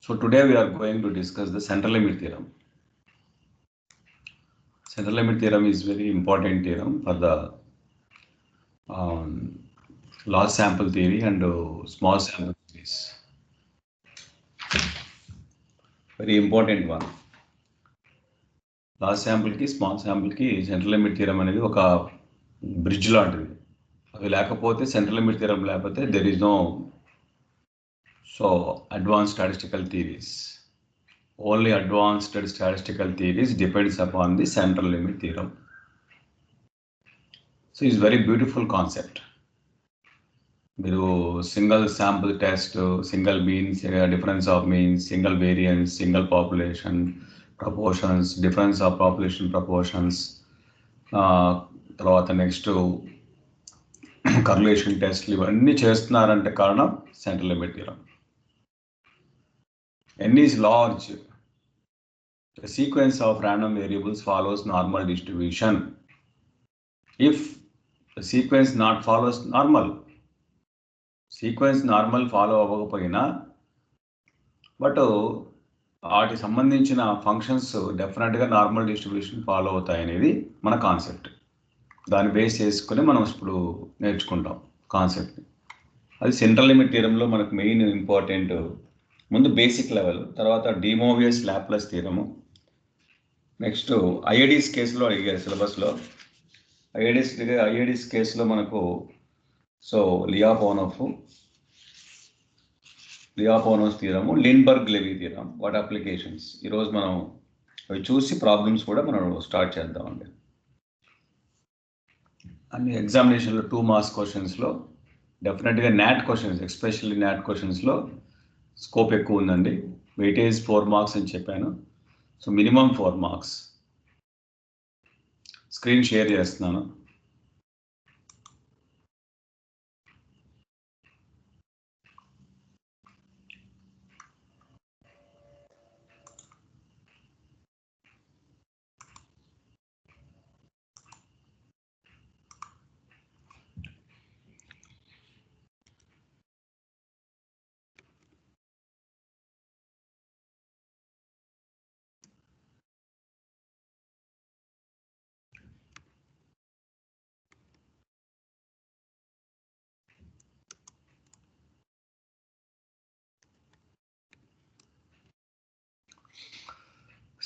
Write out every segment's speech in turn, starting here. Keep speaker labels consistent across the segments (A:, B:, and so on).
A: So today we are going to discuss the central limit theorem. Central limit theorem is very important theorem for the large sample theory and small sample theories. Very important one. Large శాంపుల్కి small శాంపుల్కి central limit theorem అనేది ఒక bridge లాంటిది. అవి లేకపోతే central limit theorem లేకపోతే there is no advanced statistical theories. Only advanced statistical theories depends upon the central limit theorem. So it's very beautiful concept. మీరు single sample test, single means, difference of means, single variance, single population proportions, difference of population proportions, తర్వాత next correlation టెస్ట్లు, ఇవన్నీ చేస్తున్నారంటే కారణం central limit theorem. N is large. The sequence of random variables follows normal distribution. If the sequence not follows normal, sequence normal follow అవ్వకపోయినా but వాటికి సంబంధించిన functions డెఫినెట్గా normal distribution follow అవుతాయి అనేది మన కాన్సెప్ట్. దాన్ని బేస్ చేసుకుని మనం ఇప్పుడు నేర్చుకుంటాం కాన్సెప్ట్ని. అది సెంట్రల్ లిమిట్ థియరంలో మనకు మెయిన్ ఇంపార్టెంట్. ముందు బేసిక్ లెవెల్, తర్వాత డి మోవియస్ లాప్లస్ థియరము, నెక్స్ట్ ఐఐడిస్ కేసులో అడిగారు సిలబస్లో. ఐఐడిస్ కేసులో మనకు లియాపోనోస్ థియరము, లిండ్బర్గ్ లెవీ థియరం, వాటి అప్లికేషన్స్. ఈరోజు మనం అవి చూసి ప్రాబ్లమ్స్ కూడా మనం స్టార్ట్ చేద్దామండి. అన్ని ఎగ్జామినేషన్లో 2 మార్క్స్ క్వశ్చన్స్లో డెఫినెట్గా నాట్ క్వశ్చన్స్, ఎస్పెషల్లీ నాట్ క్వశ్చన్స్లో స్కోప్ ఎక్కువ ఉందండి. వెయిటేజ్ 4 మార్క్స్ అని చెప్పాను. So minimum 4 marks. Screen share చేస్తున్నాను.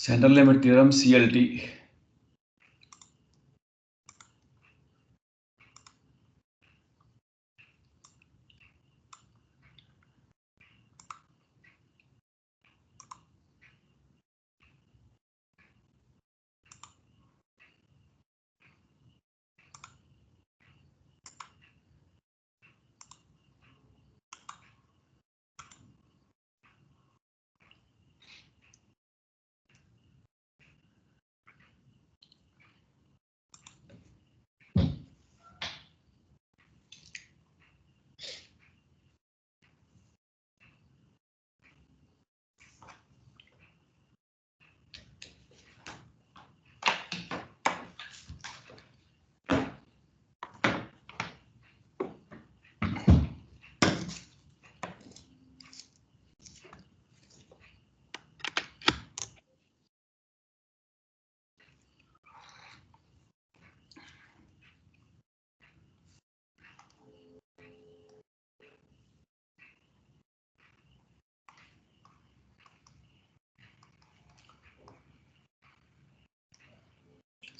A: Central limit theorem CLT.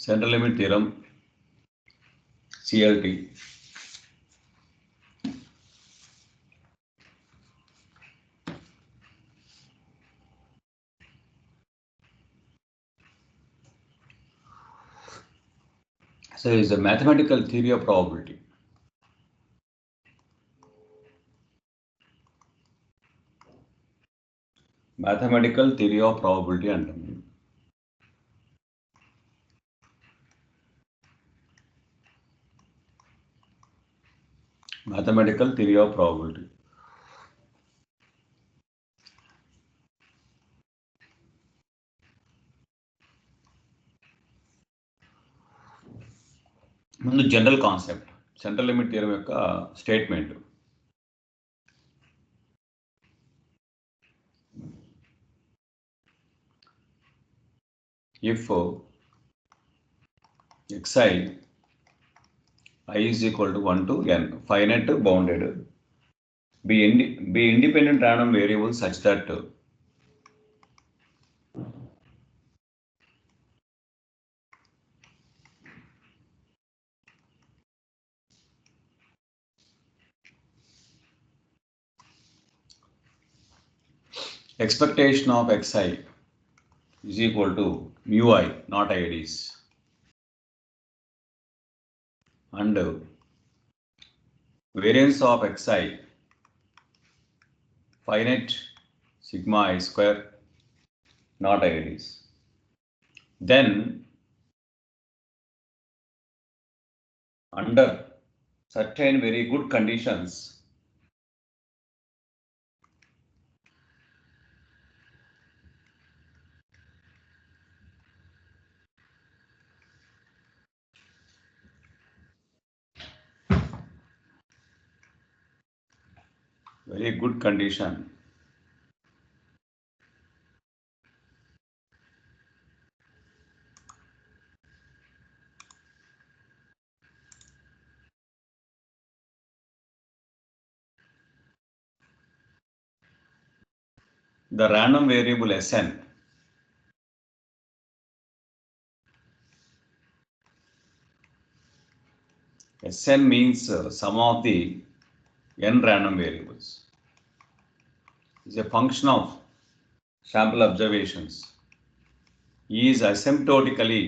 A: Central limit theorem, CLT. So it is a mathematical theory of probability. Mathematical theory of probability అంటాం. Mathematical theory of probability. ముందు general concept, central limit theorem యొక్క statement. if xi I is equal to 1 to n, finite bounded, be independent random variable such that expectation of xi is equal to mu I, not IDs, and variance of xi finite sigma I square, not IDs. Then under certain very good conditions, very good condition, the random variable Sn Sn means sum of the n random variables, is a function of sample observations, is asymptotically,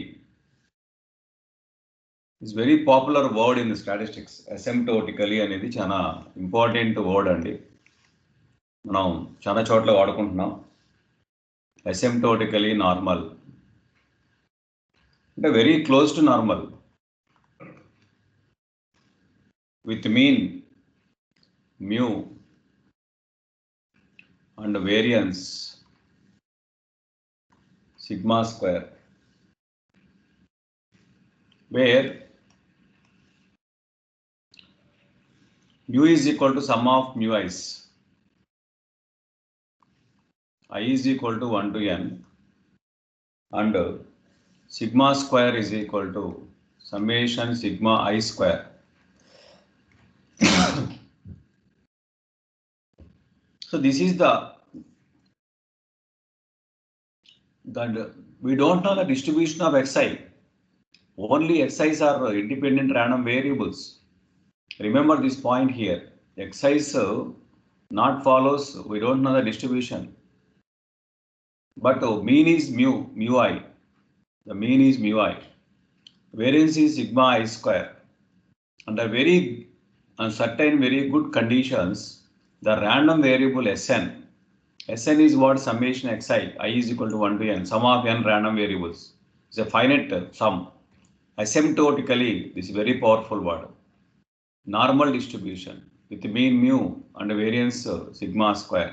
A: is very popular word in the statistics. Asymptotically అనేది చాలా important word అండి, మనం చాలా చోట్ల వాడుకుంటున్నాం. asymptotically normal అంటే very close to normal with mean mu and variance sigma square, where mu is equal to sum of mu i's, I is equal to 1 to n, and sigma square is equal to summation sigma I square. So this is we don't know the distribution of xi. Only xi's are independent random variables. Remember this point here. Xi's not follows, we don't know the distribution. But mean is mu I. The mean is mu I. Variance is sigma I square. Under certain very good conditions, the random variable Sn is what? Summation xi, I is equal to 1 to n, sum of n random variables. It's a finite sum. Asymptotically, this is very powerful word. Normal distribution with mean mu and variance sigma square.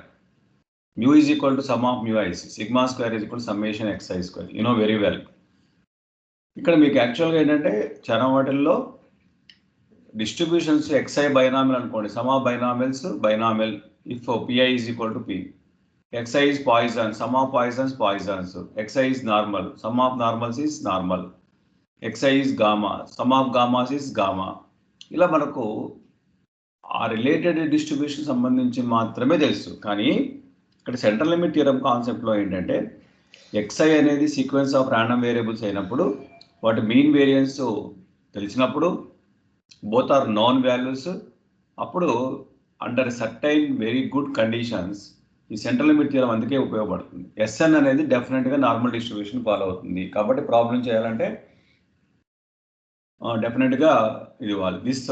A: Mu is equal to sum of mu i's, sigma square is equal to summation xi square. You know very well. ఇక్కడ మీకు యాక్చువల్గా ఏంటంటే చాలా వాటిల్లో distributions xi binomial అనుకోండి, sum of binomials binomial if pi is equal to p. xi is Poisson, sum of Poissons Poissons, xi is normal, sum of normals is normal, xi is gamma, sum of gammas is gamma. ఇలా మనకు ఆ related distribution సంబంధించి మాత్రమే తెలుసు. కానీ ఇక్కడ central limit theorem కాన్సెప్ట్లో ఏంటంటే xi అనేది సీక్వెన్స్ ఆఫ్ ర్యాండమ్ వేరియబుల్స్ అయినప్పుడు వాటి మీన్ వేరియన్స్ తెలిసినప్పుడు బోత్ ఆర్ నాన్ వాల్యూస్, అప్పుడు under certain very good conditions ఈ సెంట్రల్ లిమిట్ థియరం అందుకే ఉపయోగపడుతుంది. Sn అనేది డెఫినెట్గా నార్మల్ డిస్ట్రిబ్యూషన్ ఫాలో అవుతుంది. కాబట్టి ప్రాబ్లం చేయాలంటే డెఫినెట్గా ఇది ఇవ్వాలి. This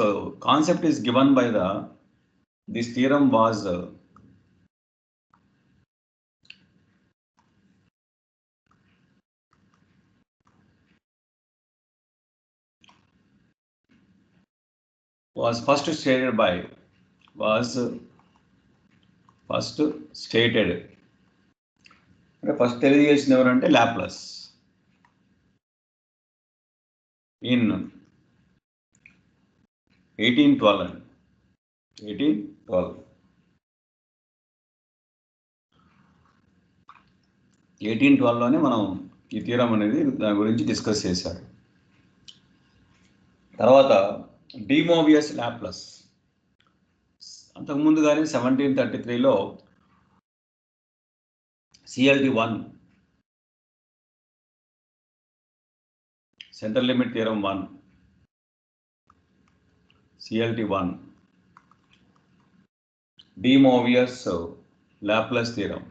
A: concept is given by this theorem was first stated అంటే ఫస్ట్ తెలియజేసిన ఎవరంటే లాప్లస్ ఇన్ 1812 అండి. 1812లోనే మనం ఈ థీరం అనేది దాని గురించి డిస్కస్ చేశారు. తర్వాత డి మోవియస్ లాప్లస్. అంతకుముందు కానీ 1733లో CLT1 central limit theorem 1, CLT1, de Moivre Laplace theorem.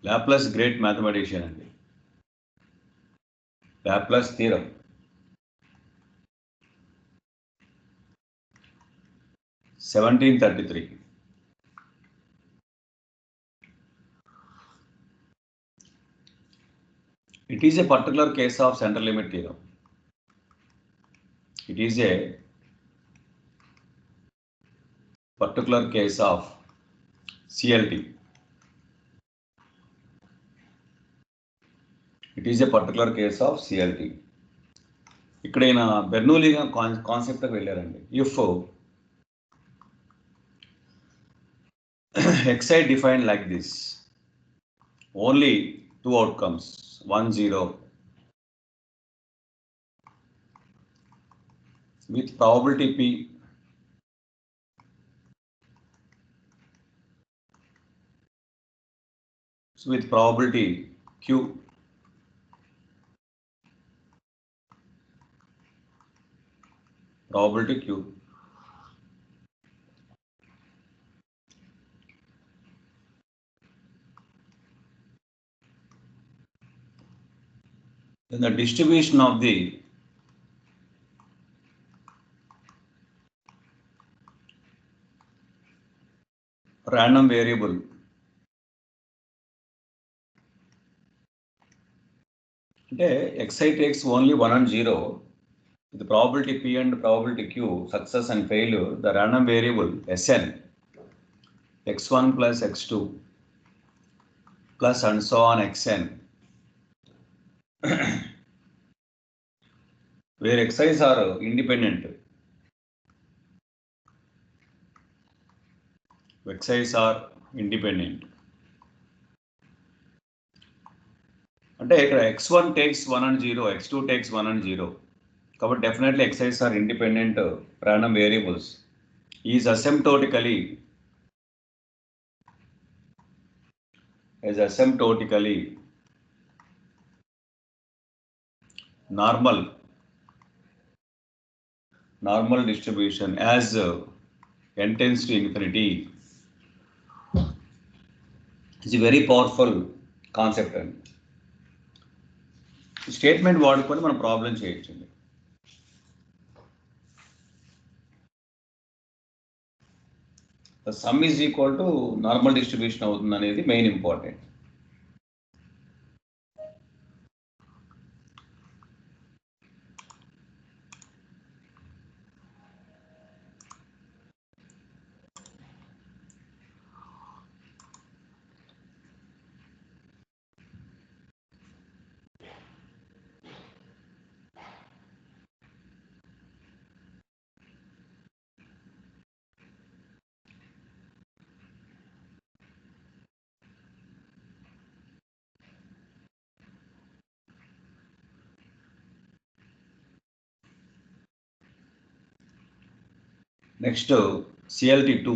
A: Laplace great mathematician అండి. Laplace theorem. (1733). It is a particular case of central limit theorem. It is a particular case of CLT. It is a particular case of CLT. ఇక్కడ ఈయన బెర్నూలీ కాన్సెప్ట్కి వెళ్ళారండి. If xi defined like this, only two outcomes, 1, 0, with probability P with probability Q, probability Q. Then the distribution of the random variable అంటే xi takes only 1 and 0 with probability P and probability Q, success and failure, the random variable Sn, x1 plus x2 plus and so on xn, where xi's are independent. Xi's are independent. అంటే ఇక్కడ x1 takes 1 and 0, x2 takes 1 and 0. కాబట్టి definitely xi's are independent random variables. Is asymptotically normal distribution as n tends to infinity. It's a very powerful concept అండి. Statement వాడుకొని మనం problem చేయొచ్చండి. The sum is equal to normal distribution అవుతుంది అనేది main important. Next CLT2.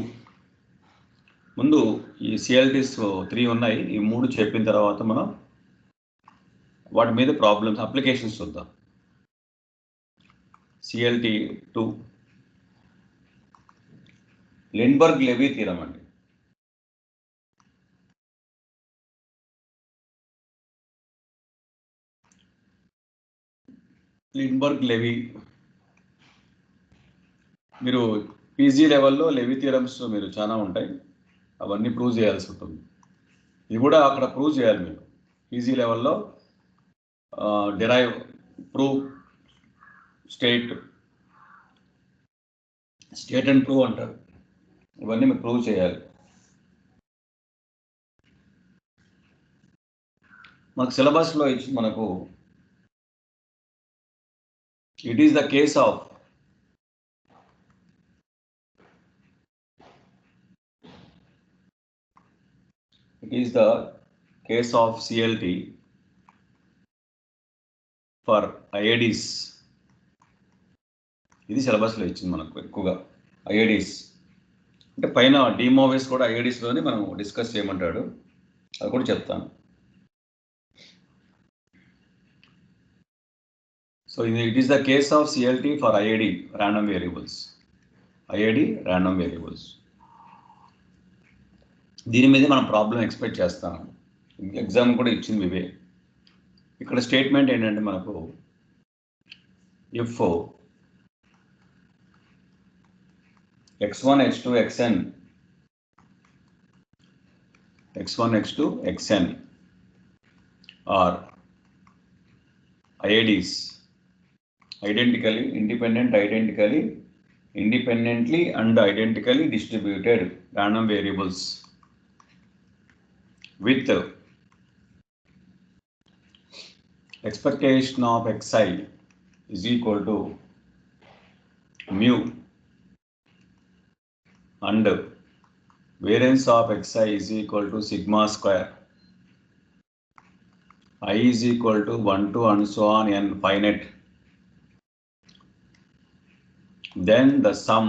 A: ముందు ఈ CLTs 3 ఉన్నాయి. ఈ 3 చెప్పిన తర్వాత మనం వాటి మీద ప్రాబ్లమ్స్ అప్లికేషన్స్ చూద్దాం. CLT2 లిండ్బర్గ్ లెవీ థీరం అండి. లిండ్బర్గ్ లెవీ, మీరు పీజీ లెవెల్లో లెవీ థియరమ్స్ మీరు చాలా ఉంటాయి, అవన్నీ ప్రూవ్ చేయాల్సి ఉంటుంది. ఇది కూడా అక్కడ ప్రూవ్ చేయాలి మీరు పీజీ లెవెల్లో. Derive, prove, state and prove అంటారు. ఇవన్నీ మీరు ప్రూవ్ చేయాలి. మనకు సిలబస్లో ఇచ్చి మనకు it is the case of is the case of CLT for IIDs. ఇది సిలబస్లో ఇచ్చింది మనకు ఎక్కువగా IIDs. అంటే పైన డిమోవేస్ కూడా IIDsలోనే మనం డిస్కస్ చేయమంటాడు, అది కూడా చెప్తాను. So it is the case of CLT for IID random variables. IID random variables. దీని మీద మనం ప్రాబ్లం ఎక్స్పెక్ట్ చేస్తాము. ఎగ్జామ్ కూడా ఇచ్చింది ఇవే. ఇక్కడ స్టేట్మెంట్ ఏంటంటే మనకు if x1 x2 xn x1 x2 xn are IIDs independently and identically distributed random variables with expectation of xi is equal to mu and variance of xi is equal to sigma square. I is equal to 1 to and so on n finite. Then the sum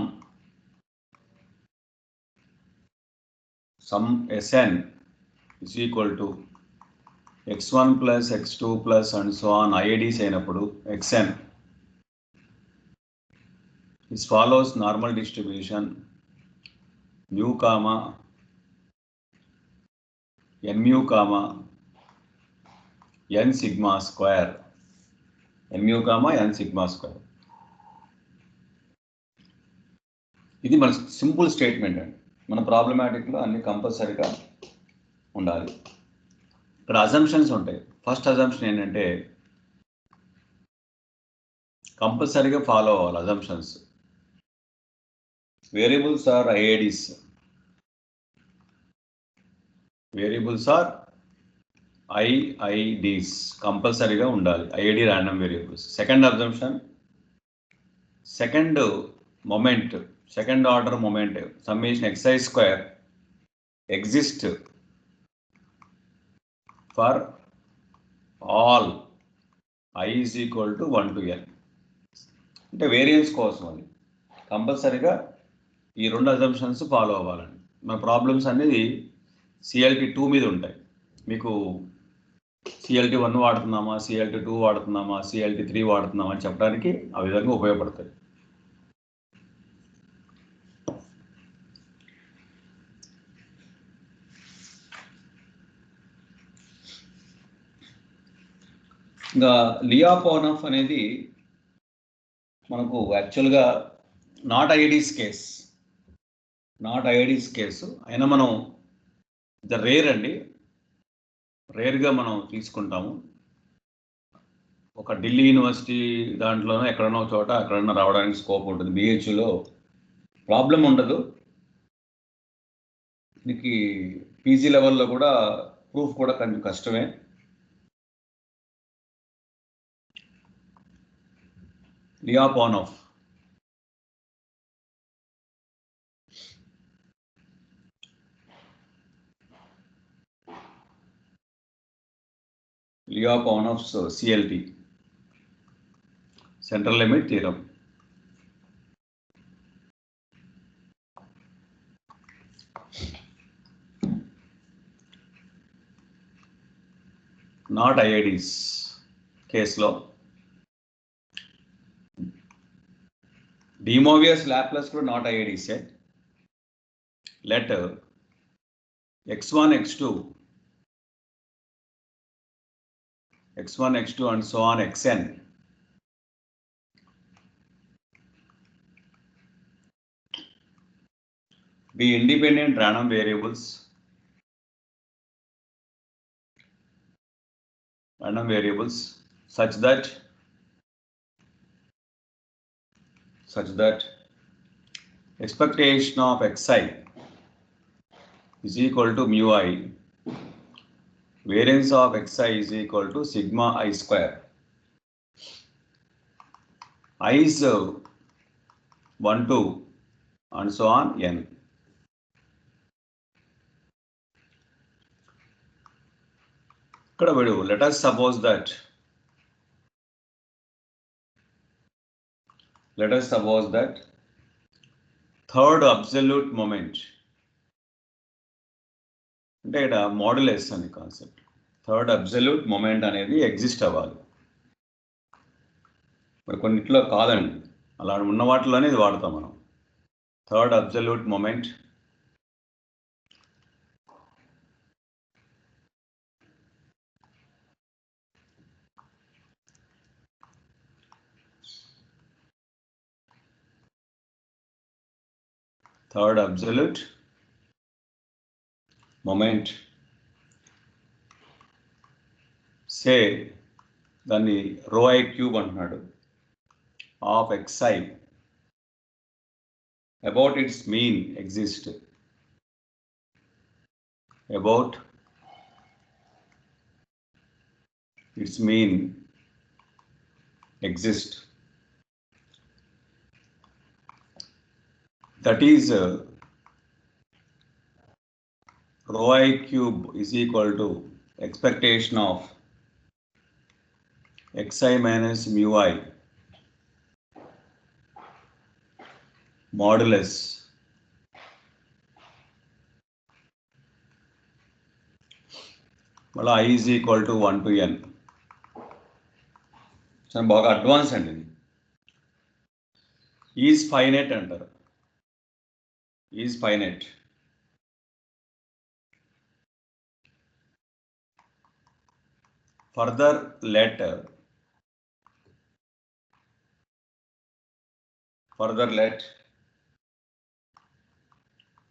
A: Sn is equal to x1 plus x2 plus and so on IIDs అయినప్పుడు xn is follows normal distribution mu comma n mu comma n sigma square n mu comma n sigma square. ఇది మన simple statement అండి. మన ప్రాబ్లమాటిక్లో అన్ని కంపల్సరీగా ఉండాలి. ఇక్కడ assumptions ఉంటాయి. ఫస్ట్ అజంప్షన్ ఏంటంటే కంపల్సరీగా ఫాలో అవ్వాలి assumptions. Variables are IIDs. Variables are IIDs కంపల్సరీగా ఉండాలి. IID random variables. Second assumption, second order moment summation xi square exist for all I is equal to 1 to n. అంటే variance కోసం అది కంపల్సరీగా ఈ రెండు అజంప్షన్స్ ఫాలో అవ్వాలండి. మన ప్రాబ్లమ్స్ అనేది CLT 2 మీద ఉంటాయి. మీకు CLT 1 వాడుతున్నామా, CLT 2 వాడుతున్నామా, CLT 3 వాడుతున్నామా అని చెప్పడానికి ఆ విధంగా ఉపయోగపడతాయి. ఇంకా లియాపోనఫ్ అనేది మనకు యాక్చువల్గా నాట్ IIDs కేసు అయినా మనం ద రేర్ అండి, రేర్గా మనం తీసుకుంటాము. ఒక ఢిల్లీ యూనివర్సిటీ దాంట్లోనో ఎక్కడనో చోట ఎక్కడన్నా రావడానికి స్కోప్ ఉంటుంది. BHUలో ప్రాబ్లం ఉండదు. దీనికి PG లెవెల్లో కూడా ప్రూఫ్ కూడా కొంచెం కష్టమే. లియాపోనఫ్ Lyapunov's CLT central limit theorem. Not IIDs case law. De Moivre's Laplace కూడా not IIDs. Let x1 x2 and so on xn be independent random variables such that expectation of xi is equal to mu I, variance of xi is equal to sigma I square. I is 1, 2 and so on n. ఇక్కడ వీడు let us suppose that third absolute moment అంటే ఇక్కడ modulus అని concept. Third absolute moment అనేది exist అవ్వాలి. మరి కొన్నిట్లో కాదండి, అలా ఉన్న వాటిలోనే ఇది వాడతాం మనం. Third absolute moment third absolute moment say దాన్ని రో ఐ క్యూబ్ అంటున్నాడు of xi about its mean exist, about its mean exist, that is rho I cube is equal to expectation of xi minus mu I modulus మళ్ళీ I is equal to 1 to n. బాగా advance అండి ఇది. Is finite అంటారు. Is finite. Further let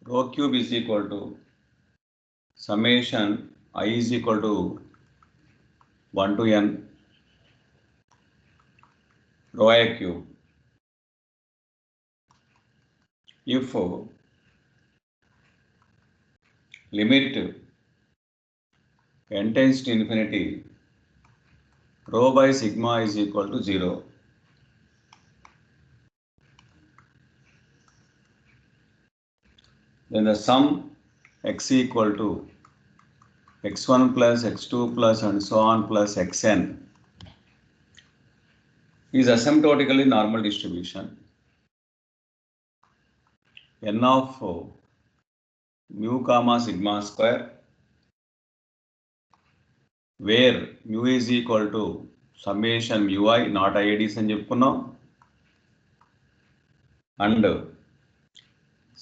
A: rho cube is equal to summation I is equal to 1 to n rho I cube. If limit n tends to infinity, rho by sigma is equal to 0. Then the sum x equal to x1 plus x2 plus and so on plus xn is asymptotically normal distribution. N of mu comma sigma square, where mu is equal to summation mu I, not IIDs అని చెప్పుకున్నాం, and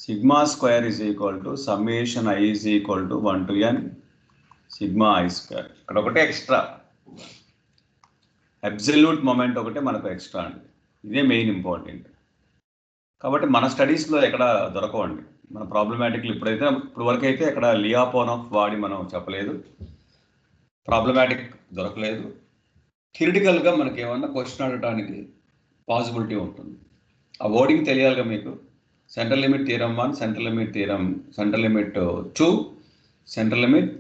A: sigma square is equal to summation I is equal to 1 to n sigma I square. ఇక్కడ ఒకటే extra absolute moment ఒకటే మనకు extra అండి. ఇదే main important. కాబట్టి మన స్టడీస్లో ఎక్కడ దొరకవండి. మన ప్రాబ్లమాటిక్లు ఇప్పుడు వరకు అయితే ఎక్కడ లియాపోనఫ్ వాడి మనం చెప్పలేదు, ప్రాబ్లమాటిక్ దొరకలేదు. థియరిటికల్గా మనకి ఏమన్నా క్వశ్చన్ అడగడానికి పాసిబిలిటీ ఉంటుంది. ఆ వర్డింగ్ తెలియాలిగా మీకు. Central limit theorem 1, central limit theorem, central limit 2, central limit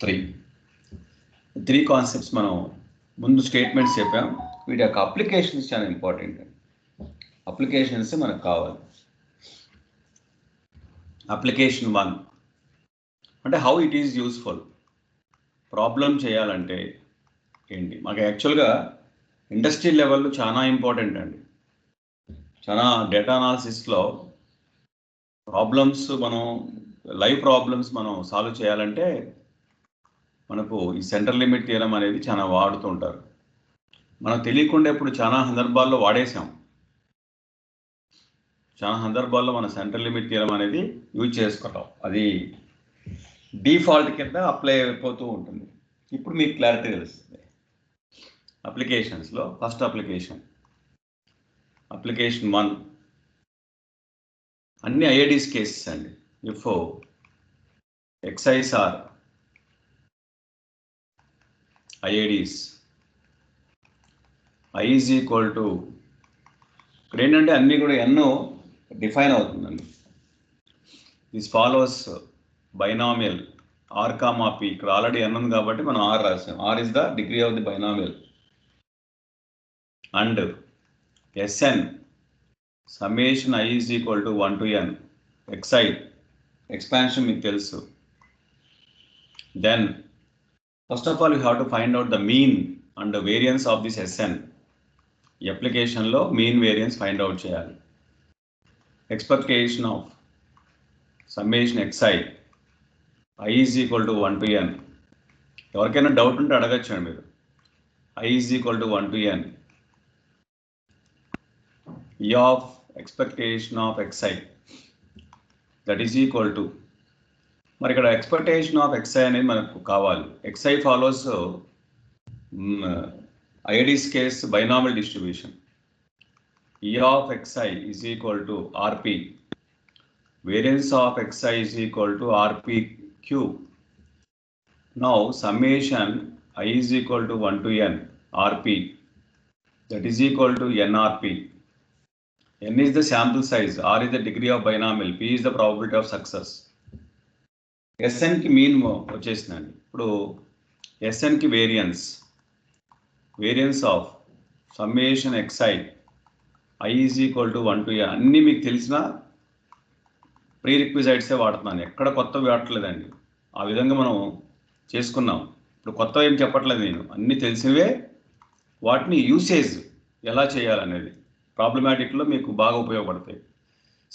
A: 3. 3 concepts మనం ముందు స్టేట్మెంట్స్ చెప్పాం. వీటి యొక్క అప్లికేషన్స్ చాలా ఇంపార్టెంట్. అప్లికేషన్స్ మనకు కావాలి. అప్లికేషన్ 1 అంటే how it is useful. Problem చేయాలంటే ఏంటి? మాకు యాక్చువల్గా ఇండస్ట్రీ లెవెల్లో చాలా ఇంపార్టెంట్ అండి. చాలా డేటా అనాలిసిస్లో ప్రాబ్లమ్స్ మనం లైవ్ ప్రాబ్లమ్స్ మనం సాల్వ్ చేయాలంటే మనకు ఈ సెంట్రల్ లిమిట్ థియరం అనేది చాలా వాడుతూ ఉంటారు. మనకు తెలియకుండా ఇప్పుడు చాలా సందర్భాల్లో వాడేసాం. చాలా సందర్భాల్లో మన సెంట్రల్ లిమిట్ థియరం అనేది యూజ్ చేసుకుంటాం. అది డిఫాల్ట్ కింద అప్లై అయిపోతూ ఉంటుంది. ఇప్పుడు మీకు క్లారిటీ తెలుస్తుంది. అప్లికేషన్స్లో ఫస్ట్ అప్లికేషన్ 1 అన్ని ఐఐడిస్ కేసెస్ అండి. If xi's are IIDs, I is equal to ఇక్కడ ఏంటంటే అన్నీ కూడా ఎన్నో డిఫైన్ అవుతుందండి. This follows binomial R, P. ఇక్కడ ఆల్రెడీ n ఉంది కాబట్టి మనం R రాసాం. R is the degree of the binomial. And Sn summation I is equal to 1 to n xi expansion మీకు తెలుసు. Then First of all, you have to find out the mean and the variance of this Sn. ఈ అప్లికేషన్లో mean variance find out చేయాలి. Expectation of summation xi i is equal to 1 to n. ఎవరికైనా doubt ఉంటే అడగచ్చండి మీరు. i is equal to 1 to n. e of expectation of xi that is equal to, మరి ఇక్కడ expectation of xi అనేది మనకు కావాలి. xi follows IID's case binomial distribution. E of xi is equal to rp. Variance of xi is equal to rpq. Now summation I is equal to 1 to n rp, that is equal to nrp. N is the sample size, r is the degree of binomial, p is the probability of success. Sn ki mean వచ్చేసిందండి. ఇప్పుడు Sn ki variance of summation xi i is equal to 1 to n. అన్నీ మీకు తెలిసిన pre రిక్విజైట్సే వాడుతున్నాను, ఎక్కడ కొత్తవి వాడట్లేదండి. ఆ విధంగా మనం చేసుకున్నాం. ఇప్పుడు కొత్తవి ఏం చెప్పట్లేదు నేను, అన్నీ తెలిసినవే. వాటిని యూసేజ్ ఎలా చేయాలనేది ప్రాబ్లమాటిక్లో మీకు బాగా ఉపయోగపడతాయి.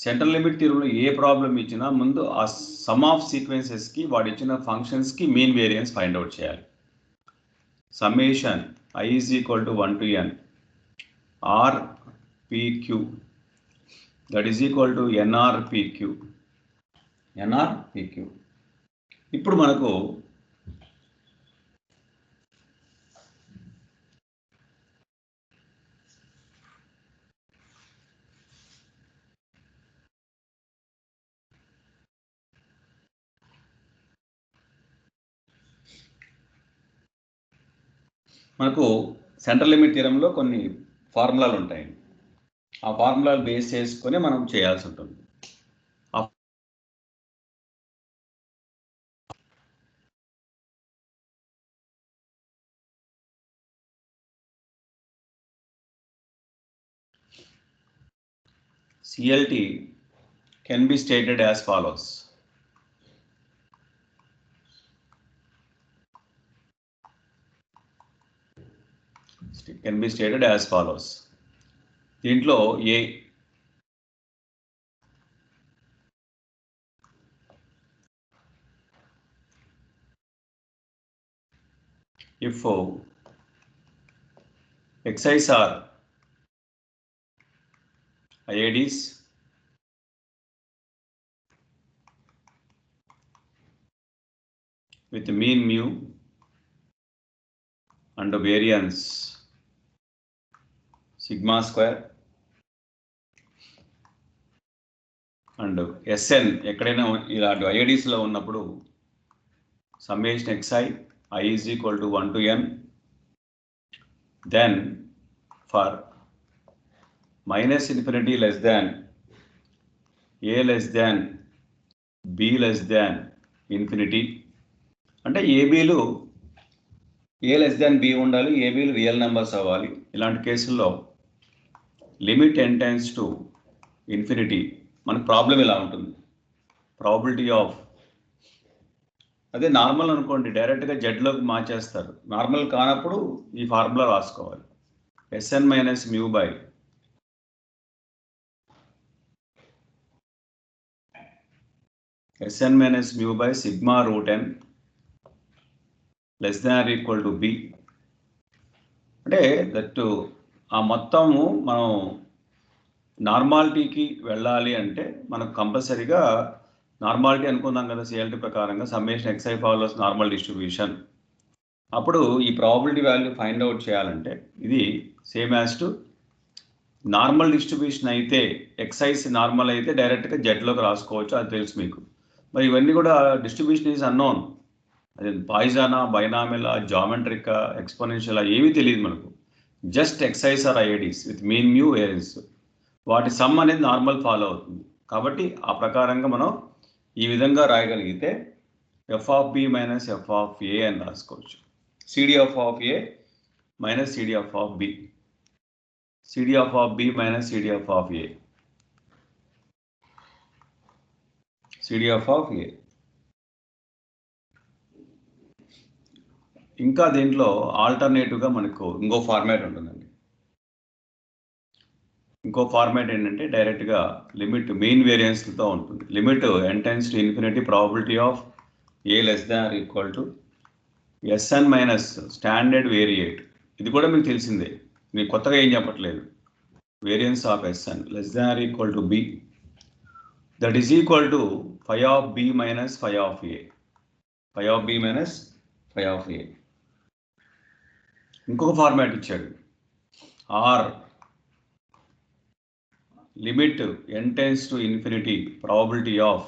A: సెంట్రల్ లిమిట్ థియరీలో ఏ ప్రాబ్లం ఇచ్చినా ముందు ఆ సమ్ ఆఫ్ సీక్వెన్సెస్కి వాడు ఇచ్చిన ఫంక్షన్స్కి మీన్ వేరియన్స్ ఫైండ్ అవుట్ చేయాలి. Summation I is equal to 1 to n rpq, that is equal to nrpq. ఇప్పుడు మనకు సెంట్రల్ లిమిట్ థియరంలో కొన్ని ఫార్ములాలు ఉంటాయి. ఆ ఫార్ములాలు బేస్ చేసుకొని మనం చేయాల్సి ఉంటుంది. CLT can be stated as follows. Can be stated as follows. దీంట్లో A if xi's are IIDs with mean mu and variance sigma square and Sn ఎక్కడైనా ఇలాంటి IIDsలో ఉన్నప్పుడు summation xi I is equal to 1 to n. Then for minus infinity less than a less than b less than infinity, అంటే ఏబీలు ఏ less than B ఉండాలి, ఏబీలు real numbers అవ్వాలి. ఇలాంటి కేసుల్లో limit n tends to infinity. మనకు problem ఇలా ఉంటుంది. Probability of, అదే normal అనుకోండి డైరెక్ట్గా జెడ్లోకి మార్చేస్తారు. నార్మల్ కానప్పుడు ఈ ఫార్ములా రాసుకోవాలి. Sn minus mu by Sn minus mu by sigma root n less than or equal to b. అంటే దట్ ఆ మొత్తము మనం నార్మాలిటీకి వెళ్ళాలి అంటే మనకు కంపల్సరీగా నార్మాలిటీ అనుకుందాం కదా CLT ప్రకారంగా. Summation xi follows normal distribution. అప్పుడు ఈ ప్రాబిలిటీ వాల్యూ ఫైండ్ అవుట్ చేయాలంటే ఇది same as to normal distribution అయితే xi నార్మల్ అయితే డైరెక్ట్గా జెడ్లోకి రాసుకోవచ్చు, అది తెలుసు మీకు. మరి ఇవన్నీ కూడా డిస్ట్రిబ్యూషన్ ఈజ్ అన్నోన్. అది పాయిజానా, బైనామిలా, జామెట్రికా, ఎక్స్పోనెన్షియల్ ఏమీ తెలియదు మనకు. Just xi's are IIDs with mean mu variance. వాటి సమ్ అనేది నార్మల్ ఫాలో అవుతుంది. కాబట్టి ఆ ప్రకారంగా మనం ఈ విధంగా రాయగలిగితే f of b minus f of a అని రాసుకోవచ్చు. cd of a minus cd of b, cd of b minus cd of a, cd of a. ఇంకా దీంట్లో ఆల్టర్నేటివ్గా మనకు ఇంకో ఫార్మాట్ ఉంటుందండి. ఇంకో ఫార్మాట్ ఏంటంటే డైరెక్ట్గా లిమిట్ మెయిన్ వేరియన్స్తో ఉంటుంది. Limit n tends to infinity probability of a less than or equal to Sn minus standard variate. ఇది కూడా మీకు తెలిసిందే, మీకు కొత్తగా ఏం చెప్పట్లేదు. Variance of Sn less than or equal to b, that is equal to phi of b minus phi of a. phi of b minus phi of a. ఇంకొక format ఇచ్చాడు, are limit n tends to infinity probability of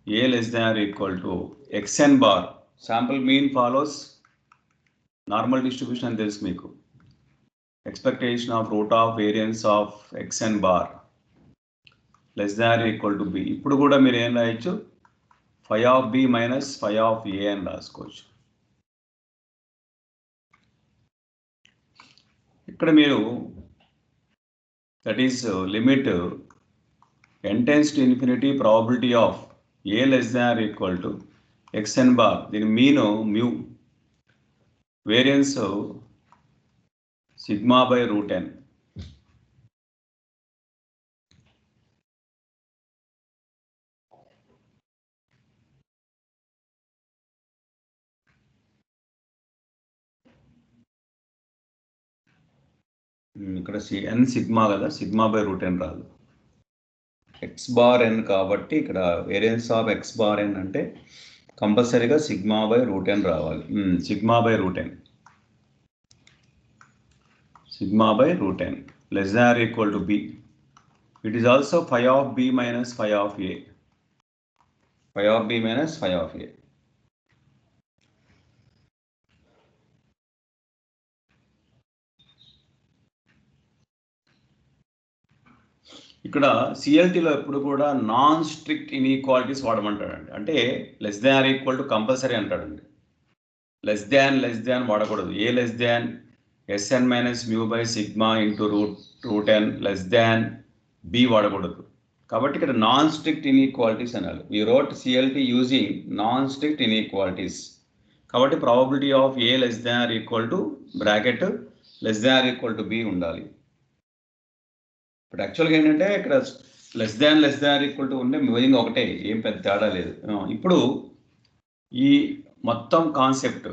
A: a less than or equal to xn bar. Sample mean follows normal distribution అని తెలుసు మీకు. Expectation of root of variance of xn bar less than or equal to b. ఇప్పుడు కూడా మీరు ఏం రాయొచ్చు, phi of b minus phi of a అని రాసుకోవచ్చు. ఇక్కడ మీరు that is limit n tends to infinity probability of a less than or equal to xn bar. దీని mean mu, variance sigma by root n. ఇక్కడ n sigma కదా, sigma by route n రాదు, X bar n కాబట్టి ఇక్కడ variance of X bar n అంటే కంపల్సరీగా sigma by route n రావాలి. Sigma by route n, sigma by route n less than or equal to b. It is also phi of b minus phi of a. Phi of b minus phi of a. ఇక్కడ సిఎల్టీలో ఎప్పుడు కూడా non strict inequalities వాడమంటాడండి. అంటే less than or equal to compulsory అంటాడండి. Less than వాడకూడదు. A less than Sn minus mu by sigma into root n less than B వాడకూడదు. కాబట్టి ఇక్కడ నాన్ స్ట్రిక్ట్ ఇన్ఈక్వాలిటీస్ అనాలి. We wrote CLT using non strict inequalities. కాబట్టి probability of A less than or equal to bracket less than or equal to B ఉండాలి. But యాక్చువల్గా ఏంటంటే ఇక్కడ less than or equal to ఉంటే meaning ఒకటే, ఏం పెద్ద తేడా లేదు. ఇప్పుడు ఈ మొత్తం కాన్సెప్ట్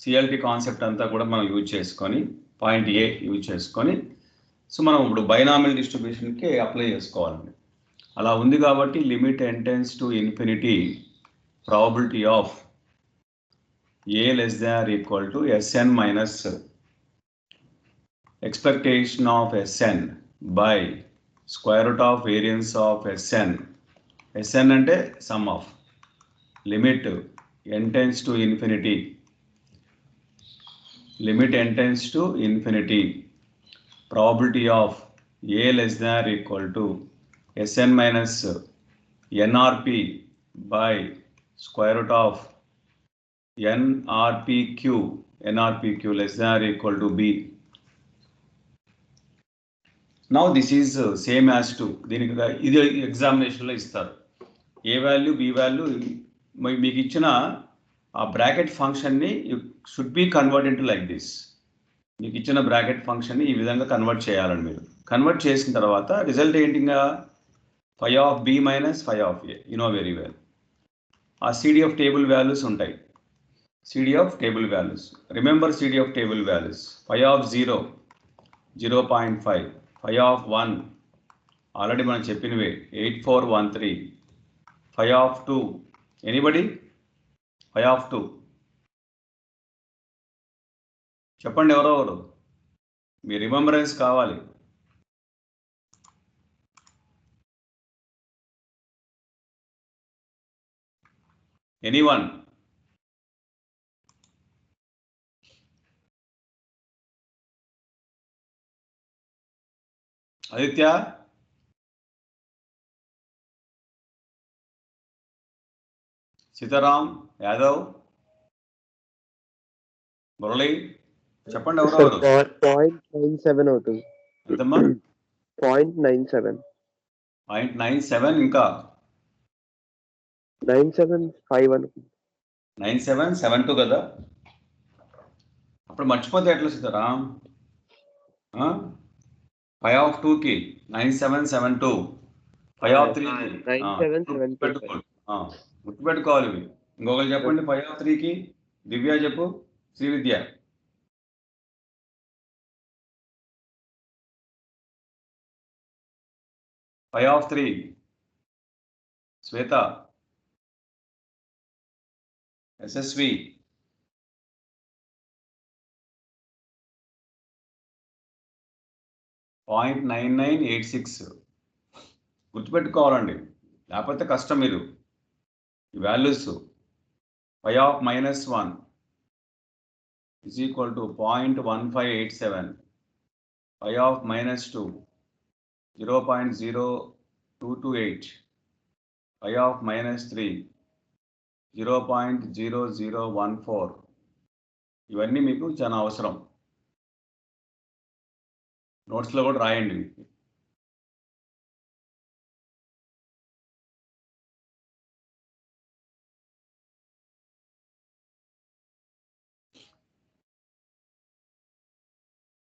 A: సిఎల్టీ కాన్సెప్ట్ అంతా కూడా మనం యూజ్ చేసుకొని పాయింట్ ఏ యూజ్ చేసుకొని సో మనం ఇప్పుడు బైనామియల్ డిస్ట్రిబ్యూషన్కి అప్లై చేసుకోవాలండి. అలా ఉంది కాబట్టి limit n tends to infinity probability of A less than or equal to Sn minus expectation of Sn by square root of variance of Sn. Sn అంటే sum of limit n tends to infinity, limit n tends to infinity probability of a less than or equal to Sn minus nrp by square root of nrpq less than or equal to b. Now this is same as to, దీనికి ఇది ఎగ్జామినేషన్లో ఇస్తారు. ఏ value B value మీకు ఇచ్చిన ఆ bracket ఫంక్షన్ని you should be convert into like this. మీకు ఇచ్చిన బ్రాకెట్ ఫంక్షన్ని ఈ విధంగా కన్వర్ట్ చేయాలని. మీరు కన్వర్ట్ చేసిన తర్వాత రిజల్ట్ ఏంటిగా phi of B minus phi of A. You know very well. ఆ సిడిఎఫ్ టేబుల్ వాల్యూస్ ఉంటాయి. CDF table values, remember CDF table values. phi of 0 0.5, phi of 1 already మనం చెప్పినవే 8413, phi of 2 anybody, phi of 2 చెప్పండి ఎవరెవరు, మీ remembrance కావాలి. Anyone? Aditya, Sitaram Yadav, Murali చెప్పండి ఎవరెవరు.
B: 0.97 అవుతుంది.
A: ఎంతమ్మా?
B: 0.97
A: ఇంకా
B: 9751
A: 9772 కదా. అప్పుడు మర్చిపోతే ఎట్లా సీతారాం? 5 of 2 కి 9772, 5 of 3 కి
B: 9775.
A: గుర్తుపెట్టుకోవాలి ఇవి. ఇంకొకరు చెప్పండి 5 of 3 కి. దివ్య చెప్పు, శ్రీ విద్య. 5 of 3 శ్వేత, యశస్వి, .9986 గుర్తుపెట్టుకోవాలండి, లేకపోతే కష్టం. మీరు ఈ values 5 of -1 is equal to 0.1587, 5 of -2 0.0228, 5 of -3 0.0014. ఇవన్నీ మీకు చాలా అవసరం. నోట్స్లో కూడా రాయండి.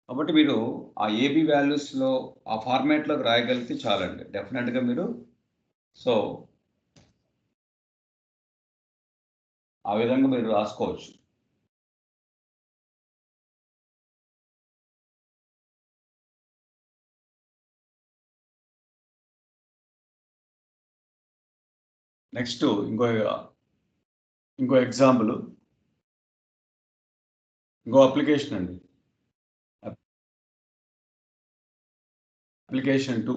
A: కాబట్టి మీరు ఆ ఏబి వాల్యూస్లో ఆ ఫార్మాట్లోకి రాయగలిగితే చాలండి డెఫినెట్గా మీరు. సో ఆ విధంగా మీరు రాసుకోవచ్చు. నెక్స్ట్ ఇంకో ఎగ్జాంపుల్, ఇంకో అప్లికేషన్ అండి. Application 2.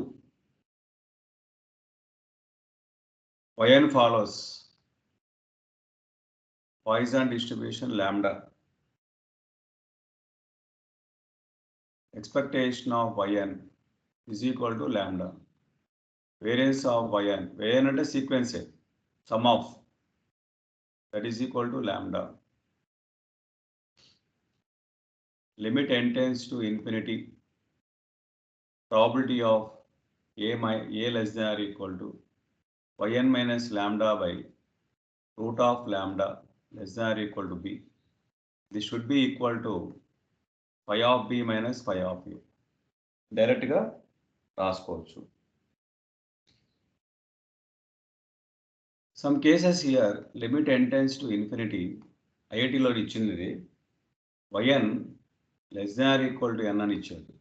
A: yn follows Poisson distribution lambda. Expectation of yn is equal to lambda. Variance of yn అంటే sequence, sum of that is equal to lambda. Limit n tends to infinity. Probability of a less than or equal to yn minus lambda by root of lambda less than or equal to b. This should be equal to phi of b minus phi of a. డైరెక్ట్గా రాసుకోవచ్చు. Some cases here limit n tends to infinity. ఐఐటిలో ఇచ్చింది ఇది. yn less than or equal to n అని ఇచ్చాడు.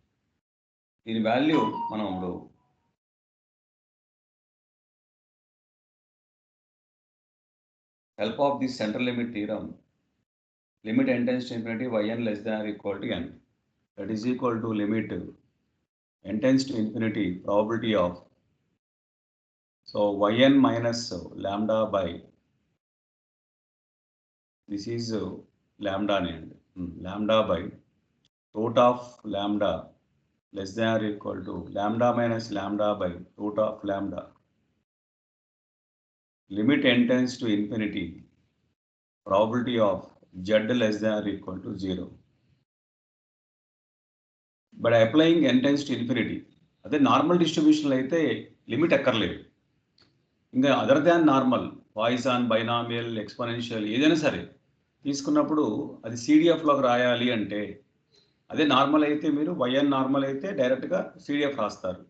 A: దీని value మనం ఇప్పుడు help of this central limit theorem, limit n tends to infinity yn less than or equal to n, that is equal to limit n tends to infinity probability of, so yn minus lambda by, this is lambda named lambda by root of lambda less than or equal to lambda minus lambda by root of lambda. Limit n tends to infinity probability of z less than or equal to 0. But applying n tends to infinity, అదే normal డిస్ట్రిబ్యూషన్లో అయితే limit ఎక్కర్లేదు. ఇంకా other than normal, Poisson, binomial, exponential ఏదైనా సరే తీసుకున్నప్పుడు అది సిడిఎఫ్లోకి రాయాలి అంటే, అదే నార్మల్ అయితే మీరు వైఎన్ నార్మల్ అయితే డైరెక్ట్గా సిడిఎఫ్ రాస్తారు.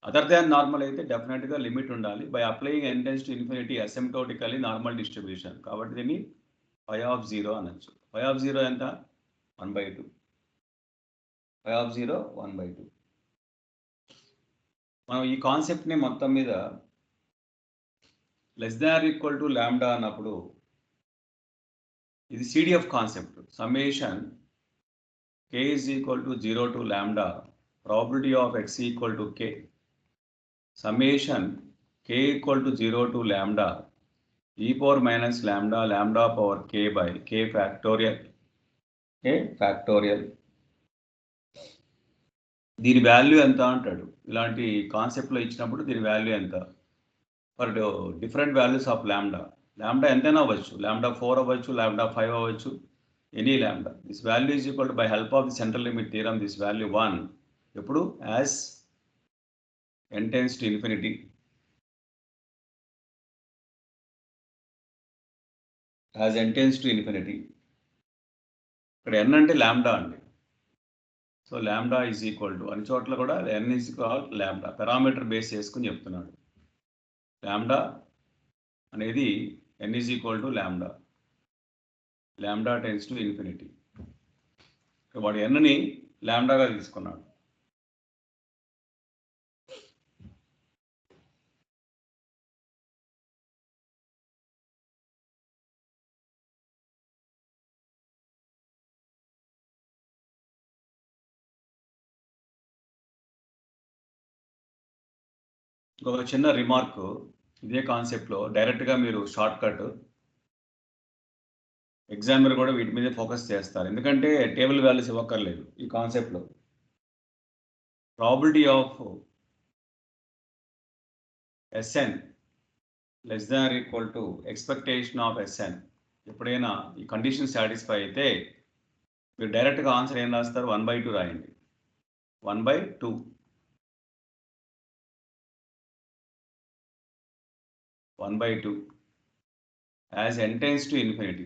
A: అదర్ దాన్ నార్మల్ అయితే డెఫినెట్గా లిమిట్ ఉండాలి. By applying n tends to infinity asymptotically normal distribution, కాబట్టి దీన్ని phi of 0 అనొచ్చు. phi of 0 ఎంత? 1/2. phi of 0 1/2. మనం ఈ కాన్సెప్ట్ని మొత్తం మీద less than or equal to lambda అన్నప్పుడు ఇది CDF concept. Summation k is equal to 0 to lambda probability of x equal to k, summation k equal to 0 to lambda e power minus lambda lambda power k by k factorial. దీని value ఎంత అంటాడు. ఇలాంటి కాన్సెప్ట్లో ఇచ్చినప్పుడు దీని value ఎంత for different values of ల్యాండా. ల్యాండా ఎంతైనా అవ్వచ్చు, ల్యాండా 4 అవ్వచ్చు, ల్యాండా 5 అవ్వచ్చు, ఎనీ ల్యాండా. This value is equal to buy help of the central limit theorem this value 1 ఎప్పుడు as n tends to infinity, as n tends to infinity. ఇక్కడ n అంటే లాంబ్డా అండి. So lambda is equal to అన్ని చోట్ల కూడా n is equal lambda parameter base చేసుకుని చెప్తున్నాడు. Lambda అనేది n is equal to lambda. Lambda tends to infinity. వాడు nని లాంబ్డాగా తీసుకున్నాడు. ఇంకొక చిన్న రిమార్క్, ఇదే కాన్సెప్ట్లో డైరెక్ట్గా మీరు షార్ట్ కట్ ఎగ్జామినర్ కూడా వీటి మీద ఫోకస్ చేస్తారు, ఎందుకంటే టేబుల్ వాల్యూస్ ఇవ్వక్కర్లేదు ఈ కాన్సెప్ట్లో. Probability of Sn less than equal to expectation of Sn. ఎప్పుడైనా ఈ కండిషన్ సాటిస్ఫై అయితే మీరు డైరెక్ట్గా ఆన్సర్ ఏం రాస్తారు? 1/2 రాయండి. 1/2 1/2 as n tends to infinity.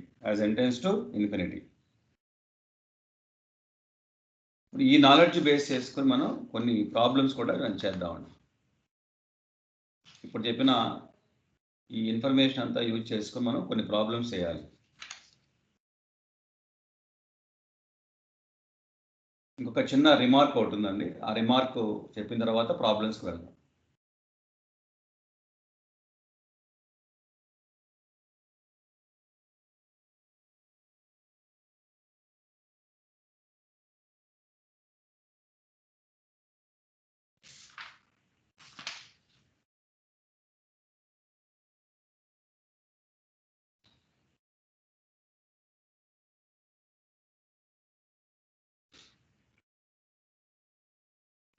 A: ఇప్పుడు ఈ నాలెడ్జ్ బేస్ చేసుకుని మనం కొన్ని ప్రాబ్లమ్స్ కూడా రన్ చేద్దామండి. ఇప్పుడు చెప్పిన ఈ ఇన్ఫర్మేషన్ అంతా యూజ్ చేసుకుని మనం కొన్ని ప్రాబ్లమ్స్ చేయాలి. ఇంకొక చిన్న రిమార్క్ ఒకటి ఉందండి, ఆ రిమార్క్ చెప్పిన తర్వాత ప్రాబ్లమ్స్కి వెళ్దాం.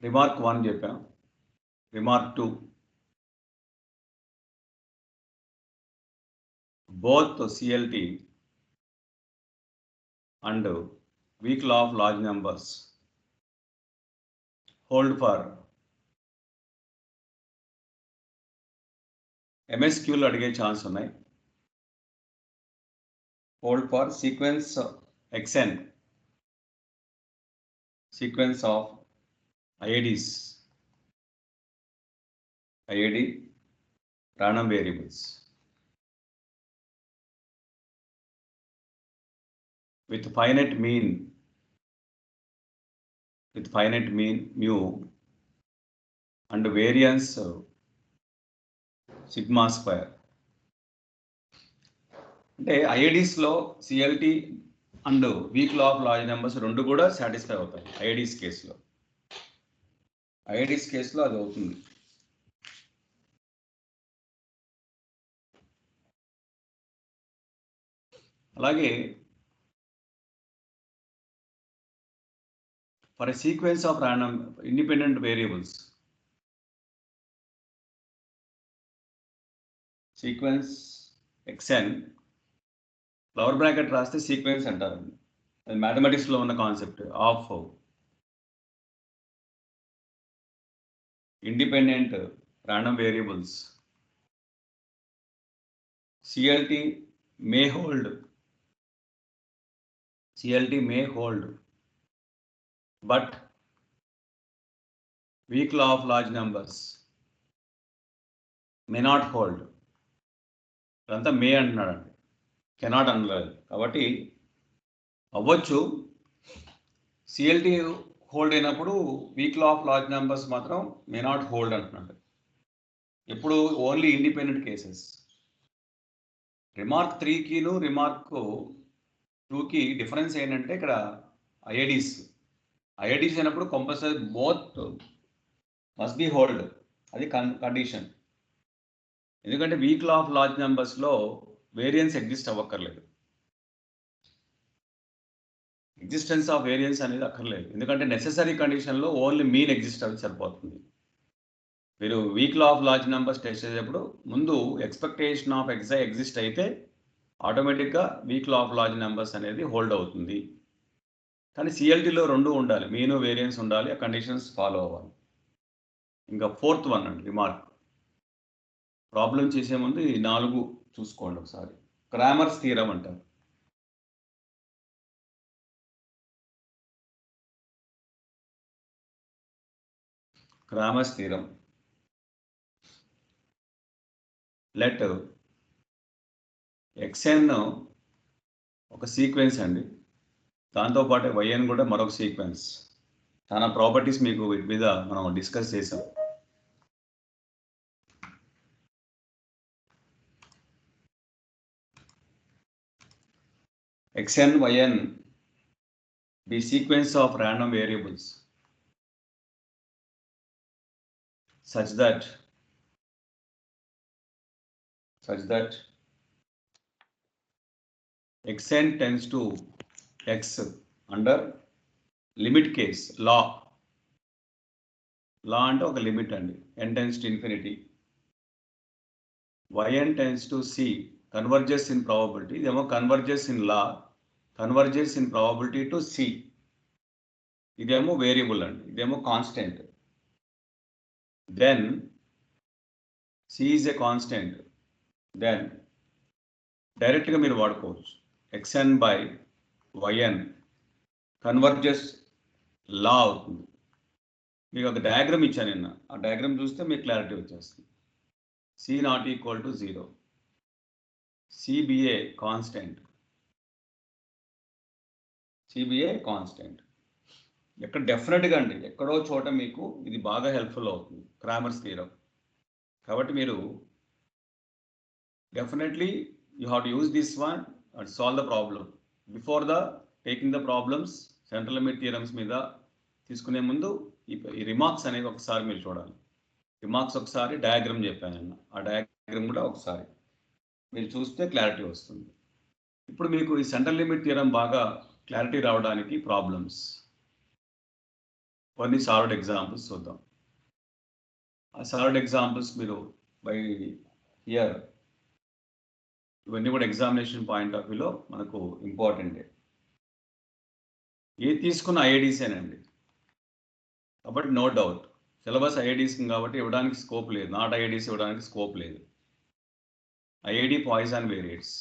A: రిమార్క్ 1 చెప్పాం. Remark 2, both CLT and weak law of large numbers hold for MSQలు అడిగే ఛాన్స్ ఉన్నాయి. Hold for sequence Xn, sequence of IIDs, IID random variables with finite mean mu and variance sigma square. అంటే IIDsలో CLT and weak law of large numbers రెండు కూడా satisfy అవుతాయి. IIDs కేసులో అది అవుతుంది. అలాగే for a sequence of random independent variables, sequence Xn flower bracket రాస్తే sequence అంటారండి. అది మ్యాథమెటిక్స్లో ఉన్న concept of independent random variables. CLT may hold but weak law of large numbers may not hold. ఇదంతా మే అంటున్నాడండి, కెనాట్ అనలేదు. కాబట్టి అవ్వచ్చు, CLT హోల్డ్ అయినప్పుడు weak law of large numbers మాత్రం మే నాట్ హోల్డ్ అంటున్నాడు. ఎప్పుడు ఓన్లీ ఇండిపెండెంట్ కేసెస్. రిమార్క్ 3కిను రిమార్క్ 2కి డిఫరెన్స్ ఏంటంటే ఇక్కడ IIDs అయినప్పుడు compulsory both must be hold, అది కండిషన్. ఎందుకంటే వీక్ లా ఆఫ్ లార్జ్ నెంబర్స్లో వేరియన్స్ ఎగ్జిస్ట్ అవ్వక్కర్లేదు, ఎగ్జిస్టెన్స్ ఆఫ్ వేరియన్స్ అనేది అక్కర్లేదు. ఎందుకంటే నెసెసరీ కండిషన్లో ఓన్లీ మీన్ ఎగ్జిస్ట్ అవి సరిపోతుంది. మీరు week law of large numbers test చేసేటప్పుడు ముందు ఎక్స్పెక్టేషన్ ఆఫ్ Xi ఎగ్జిస్ట్ అయితే ఆటోమేటిక్గా week law of large numbers అనేది హోల్డ్ అవుతుంది. కానీ CLTలో రెండు ఉండాలి, మీను వేరియన్స్ ఉండాలి, ఆ కండిషన్స్ ఫాలో అవ్వాలి. ఇంకా 4th వన్ అండి రిమార్క్. ప్రాబ్లం చేసే ముందు ఈ 4 చూసుకోండి ఒకసారి. క్రామర్స్ థీరం అంటారు. Cramer's theorem. Let xn ఒక సీక్వెన్స్ అండి, దాంతోపాటు yn కూడా మరొక సీక్వెన్స్. చాలా ప్రాపర్టీస్ మీకు వీటి మీద మనం డిస్కస్ చేసాం. xn, yn be sequence of random variables such that xn tends to x under limit case law అంటే ఒక లిమిట్ అండి, n tends to infinity. yn tends to c converges in probability, ఇదేమో converges in law, converges in probability to c. ఇదేమో variable అండి, ఇదేమో constant. Then c is a constant. Then డైరెక్ట్గా మీరు వాడుకోవచ్చు, xn by yn కన్వర్జెస్ లా అవుతుంది. మీకు ఒక డయాగ్రామ్ ఇచ్చాను నిన్న, ఆ డయాగ్రామ్ చూస్తే మీకు క్లారిటీ వచ్చేస్తుంది. c not equal to 0, cba constant, cba constant. ఎక్కడ డెఫినెట్గా అండి, ఎక్కడో చోట మీకు ఇది బాగా హెల్ప్ఫుల్ అవుతుంది, క్రామర్స్ థియరం. కాబట్టి మీరు definitely you have to use this one and solve the problem. Before the taking the problems, central limit theorems మీద తీసుకునే ముందు ఈ రిమార్క్స్ అనేవి ఒకసారి మీరు చూడాలి. రిమార్క్స్ ఒకసారి, డయాగ్రామ్ చెప్పాను అన్న, ఆ డయాగ్రామ్ కూడా ఒకసారి మీరు చూస్తే క్లారిటీ వస్తుంది. ఇప్పుడు మీకు ఈ సెంట్రల్ లిమిట్ థియరం బాగా క్లారిటీ రావడానికి ప్రాబ్లమ్స్ కొన్ని సాల్వ్డ్ ఎగ్జాంపుల్స్ చూద్దాం. ఆ సాల్వ్డ్ ఎగ్జాంపుల్స్ మీరు బై హియర్, ఇవన్నీ కూడా ఎగ్జామినేషన్ పాయింట్ ఆఫ్ వ్యూలో మనకు ఇంపార్టెంటే. ఏ తీసుకున్న ఐఐడీసేనండి, కాబట్టి నో డౌట్ సిలబస్ ఐఐడీస్ కాబట్టి ఇవ్వడానికి స్కోప్ లేదు, నాట్ ఐఐడీస్ ఇవ్వడానికి స్కోప్ లేదు. IID poison వేరియేట్స్,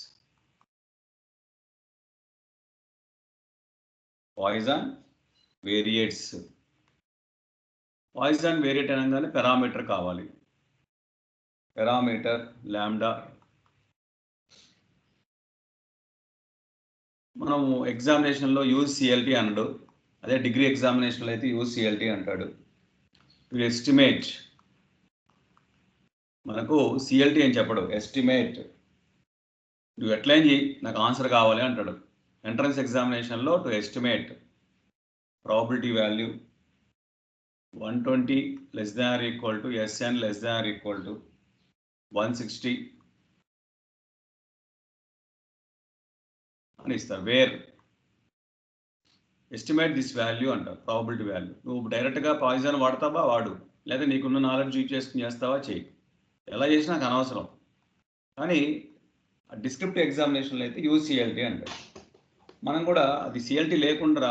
A: poison వేరియేట్స్. Poison variate అనగానే పారామీటర్ కావాలి, పారామీటర్ లాంబ్డా. మనము ఎగ్జామినేషన్లో యూజ్ సిఎల్టీ అన్నాడు, అదే డిగ్రీ ఎగ్జామినేషన్లో అయితే యూజ్ సిఎల్టీ అంటాడు. టు ఎస్టిమేట్, మనకు సిఎల్టీ అని చెప్పడు, ఎస్టిమేట్. నువ్వు ఎట్లయినా చేయి, నాకు ఆన్సర్ కావాలి అంటాడు. ఎంట్రన్స్ ఎగ్జామినేషన్లో to estimate probability value 120 less than or equal to Sn less than or equal to 160 అని ఇస్తారు. వేర్ ఎస్టిమేట్ దిస్ వాల్యూ అంటారు, ప్రాబిలిటీ వాల్యూ. నువ్వు డైరెక్ట్గా పాయిజన్ వాడతావా వాడు, లేదా నీకున్న నాలెడ్జ్ యూజ్ చేసుకుని చేస్తావా చేయి, ఎలా చేసినా నాకు అనవసరం. కానీ డిస్క్రిప్టివ్ ఎగ్జామినేషన్లో అయితే యూజ్ సిఎల్టీ అంటారు. మనం కూడా అది సిఎల్టీ లేకుండా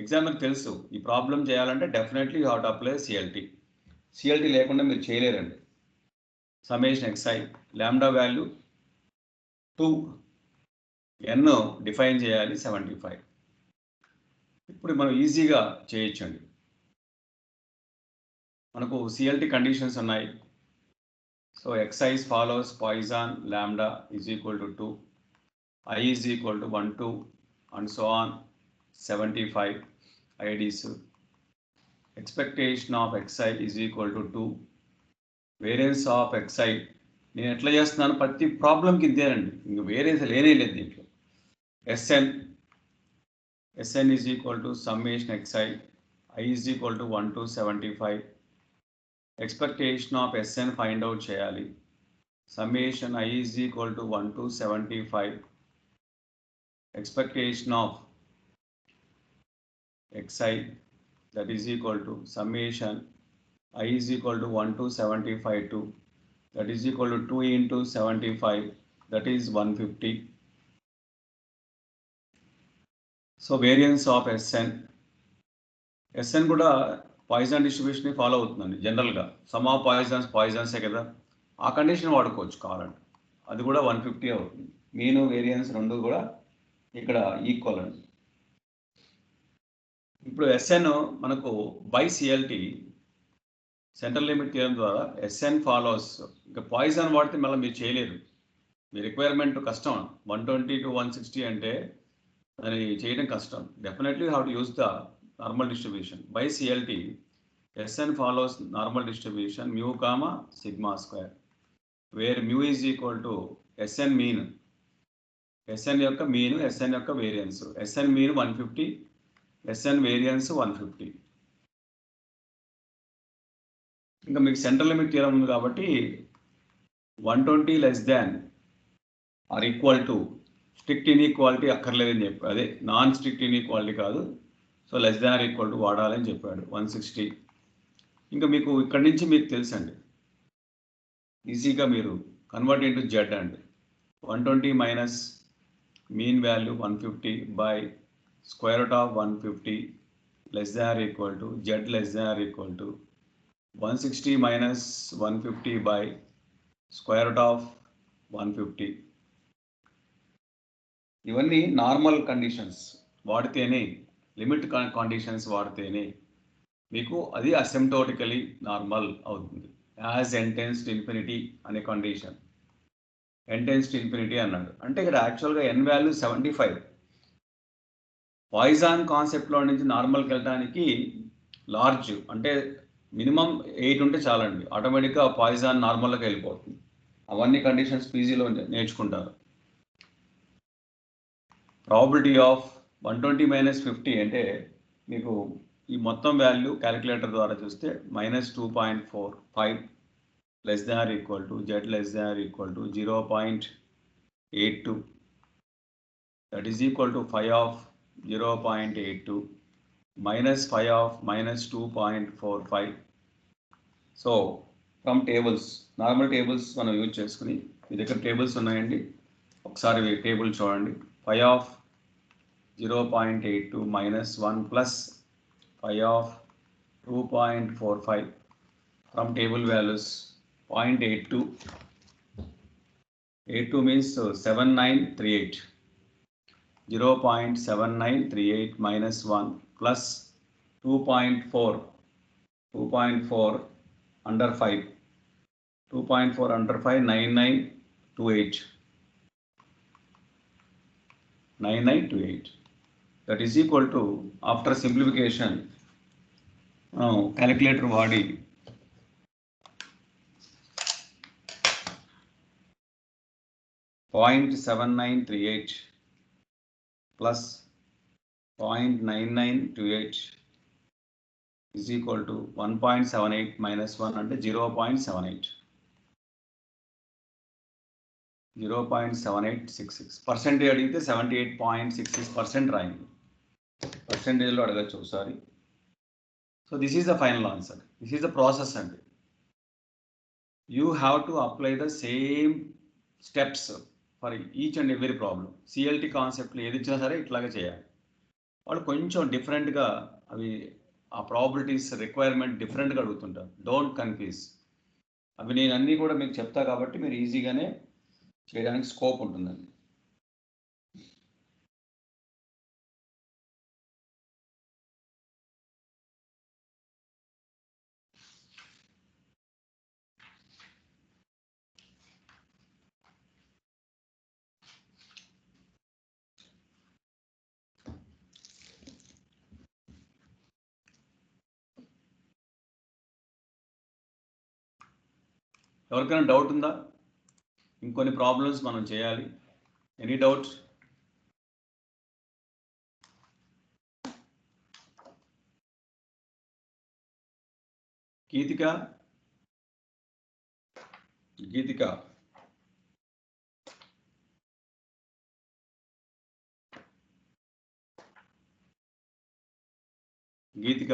A: ఎగ్జామ్కి తెలుసు ఈ ప్రాబ్లం చేయాలంటే definitely you have to apply CLT. CLT లేకుండా మీరు చేయలేరండి. Summation xi lambda value 2n define చేయాలి 75. ఇప్పుడు మనం ఈజీగా చేయొచ్చండి. మనకు సిఎల్టీ కండిషన్స్ ఉన్నాయి. So xi follows Poisson lambda is equal to 2, I is equal to 1, 2 and so on 75 IDs. Expectation of xi is equal to 2. Variance of xi, నేను ఎట్లా చేస్తున్నాను ప్రతి ప్రాబ్లంకి ఇద్దేనండి, ఇంక వేరియన్స్ లేనే లేదు దీంట్లో. Sn is equal to summation xi, I is equal to 1 to 75. Expectation of Sn find out చేయాలి. Summation I is equal to 1 to 75. Expectation of xi, that is equal to summation I is equal to 1 to 75 to, that is equal to 2 into 75, that is 150. So variance of Sn కూడా Poisson distribution follow అవుతుందండి జనరల్గా. Some of పాయిజన్సే కదా, ఆ condition వాడుకోవచ్చు కావాలంటే. అది కూడా 150 అవుతుంది. మీను వేరియన్స్ రెండు కూడా ఇక్కడ ఈక్వల్ అండి. ఇప్పుడు Sn మనకు by CLT central limit theorem ద్వారా ఎస్ఎన్ ఫాలోస్. ఇంకా పాయిజన్ వాడితే మళ్ళీ మీరు చేయలేరు, మీ రిక్వైర్మెంట్ కష్టం. 120 to 160 అంటే అది చేయడం కష్టం. Definitely how to use the normal distribution by CLT. SN follows normal distribution mu comma sigma square, where mu is equal to SN mean, SN యొక్క మీన్, ఎస్ఎన్ యొక్క variance. SN mean 150, SN variance 150. ఇంకా మీకు central limit theorem ఉంది కాబట్టి 120 less than or equal to, strict inequality అక్కర్లేదని చెప్పాడు, అదే non strict inequality కాదు, so less than or equal to వాడాలని చెప్పాడు 160. ఇంకా మీకు ఇక్కడి నుంచి మీకు తెలుసండి, ఈజీగా మీరు కన్వర్ట్ ఇంటూ జెడ్ అండి. 120 minus mean value 150 by square root of 150 less than or equal to Z less than or equal to 160 minus 150 by square root of 150. ఇవన్నీ నార్మల్ కండిషన్స్ వాడితేనే, లిమిట్ కండిషన్స్ వాడితేనే మీకు అది అసిమ్ప్టోటికలీ నార్మల్ అవుతుంది. As n tends to infinity అనే condition, n tends to infinity అన్నాడు. అంటే ఇక్కడ యాక్చువల్గా n value 75. Poison కాన్సెప్ట్లో నుంచి నార్మల్కి వెళ్ళడానికి లార్జ్ అంటే మినిమం 8 ఉంటే చాలండి, ఆటోమేటిక్గా పాయిజన్ నార్మల్లోకి వెళ్ళిపోతుంది. అవన్నీ కండిషన్స్ పీజీలో నేర్చుకుంటారు. ప్రాబిలిటీ ఆఫ్ 120 మైనస్ 50 అంటే మీకు ఈ మొత్తం వాల్యూ క్యాలిక్యులేటర్ ద్వారా చూస్తే -2.45 less than or equal to Z less than or equal to 0.82, that is equal to 5 of 0.82 minus 5 of minus 2.45. So from tables, normal tables మనం యూజ్ చేసుకుని, మీ దగ్గర టేబుల్స్ ఉన్నాయండి, ఒకసారి టేబుల్ చూడండి. 5 of 0.82 minus 1 plus 5 of 2.45 from table values 0.82. 82 means 7938. 0.7938 minus 1 plus 2.4 under 5, 2.4 under 5 9928, 9928. That is equal to, after simplification, calculator వాడి .7938 plus 0.9928 is equal to 1.78 minus 1 అంటే 0.78. 0.7866. Percentage అడిగితే 78.66% రాయింది. పర్సెంటేజ్లో అడగచ్చు ఒకసారి. So this is the final answer, this is the process అండి. You have to apply the same steps for each and every problem. CLT కాన్సెప్ట్లు ఏది ఇచ్చినా సరే ఇట్లాగే చేయాలి. వాళ్ళు కొంచెం డిఫరెంట్గా అవి ఆ ప్రాబిలిటీస్ రిక్వైర్మెంట్ డిఫరెంట్గా అడుగుతుంటారు. Don't confuse. అవి నేను అన్నీ కూడా మీకు చెప్తా కాబట్టి మీరు ఈజీగానే చేయడానికి స్కోప్ ఉంటుందండి. ఎవరికైనా డౌట్ ఉందా? ఇంకొన్ని ప్రాబ్లమ్స్ మనం చేయాలి. Any doubts? Geetika Geetika Geetika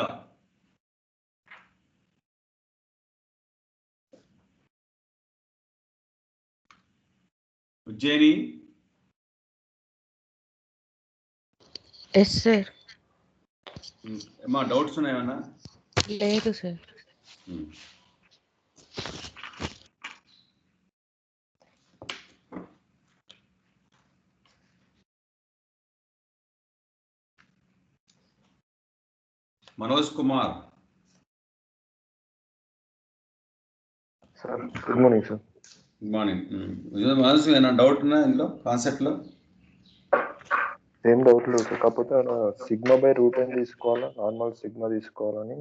A: Ujjaini.
C: Yes sir.
A: ఏమా డౌట్స్ ఉన్నాయేమన్నా?
C: లేదు sir.
A: Manoj Kumar.
B: Sir good morning sir.
A: Good morning. మనసు ఏమైనా డౌట్ ఉన్నా ఇందులో కాన్సెప్ట్లో?
B: ఏం డౌట్ లేదు సార్, కాకపోతే సిగ్మా బై రూట్ అని తీసుకోవాలా, నార్మల్ సిగ్మా తీసుకోవాలని.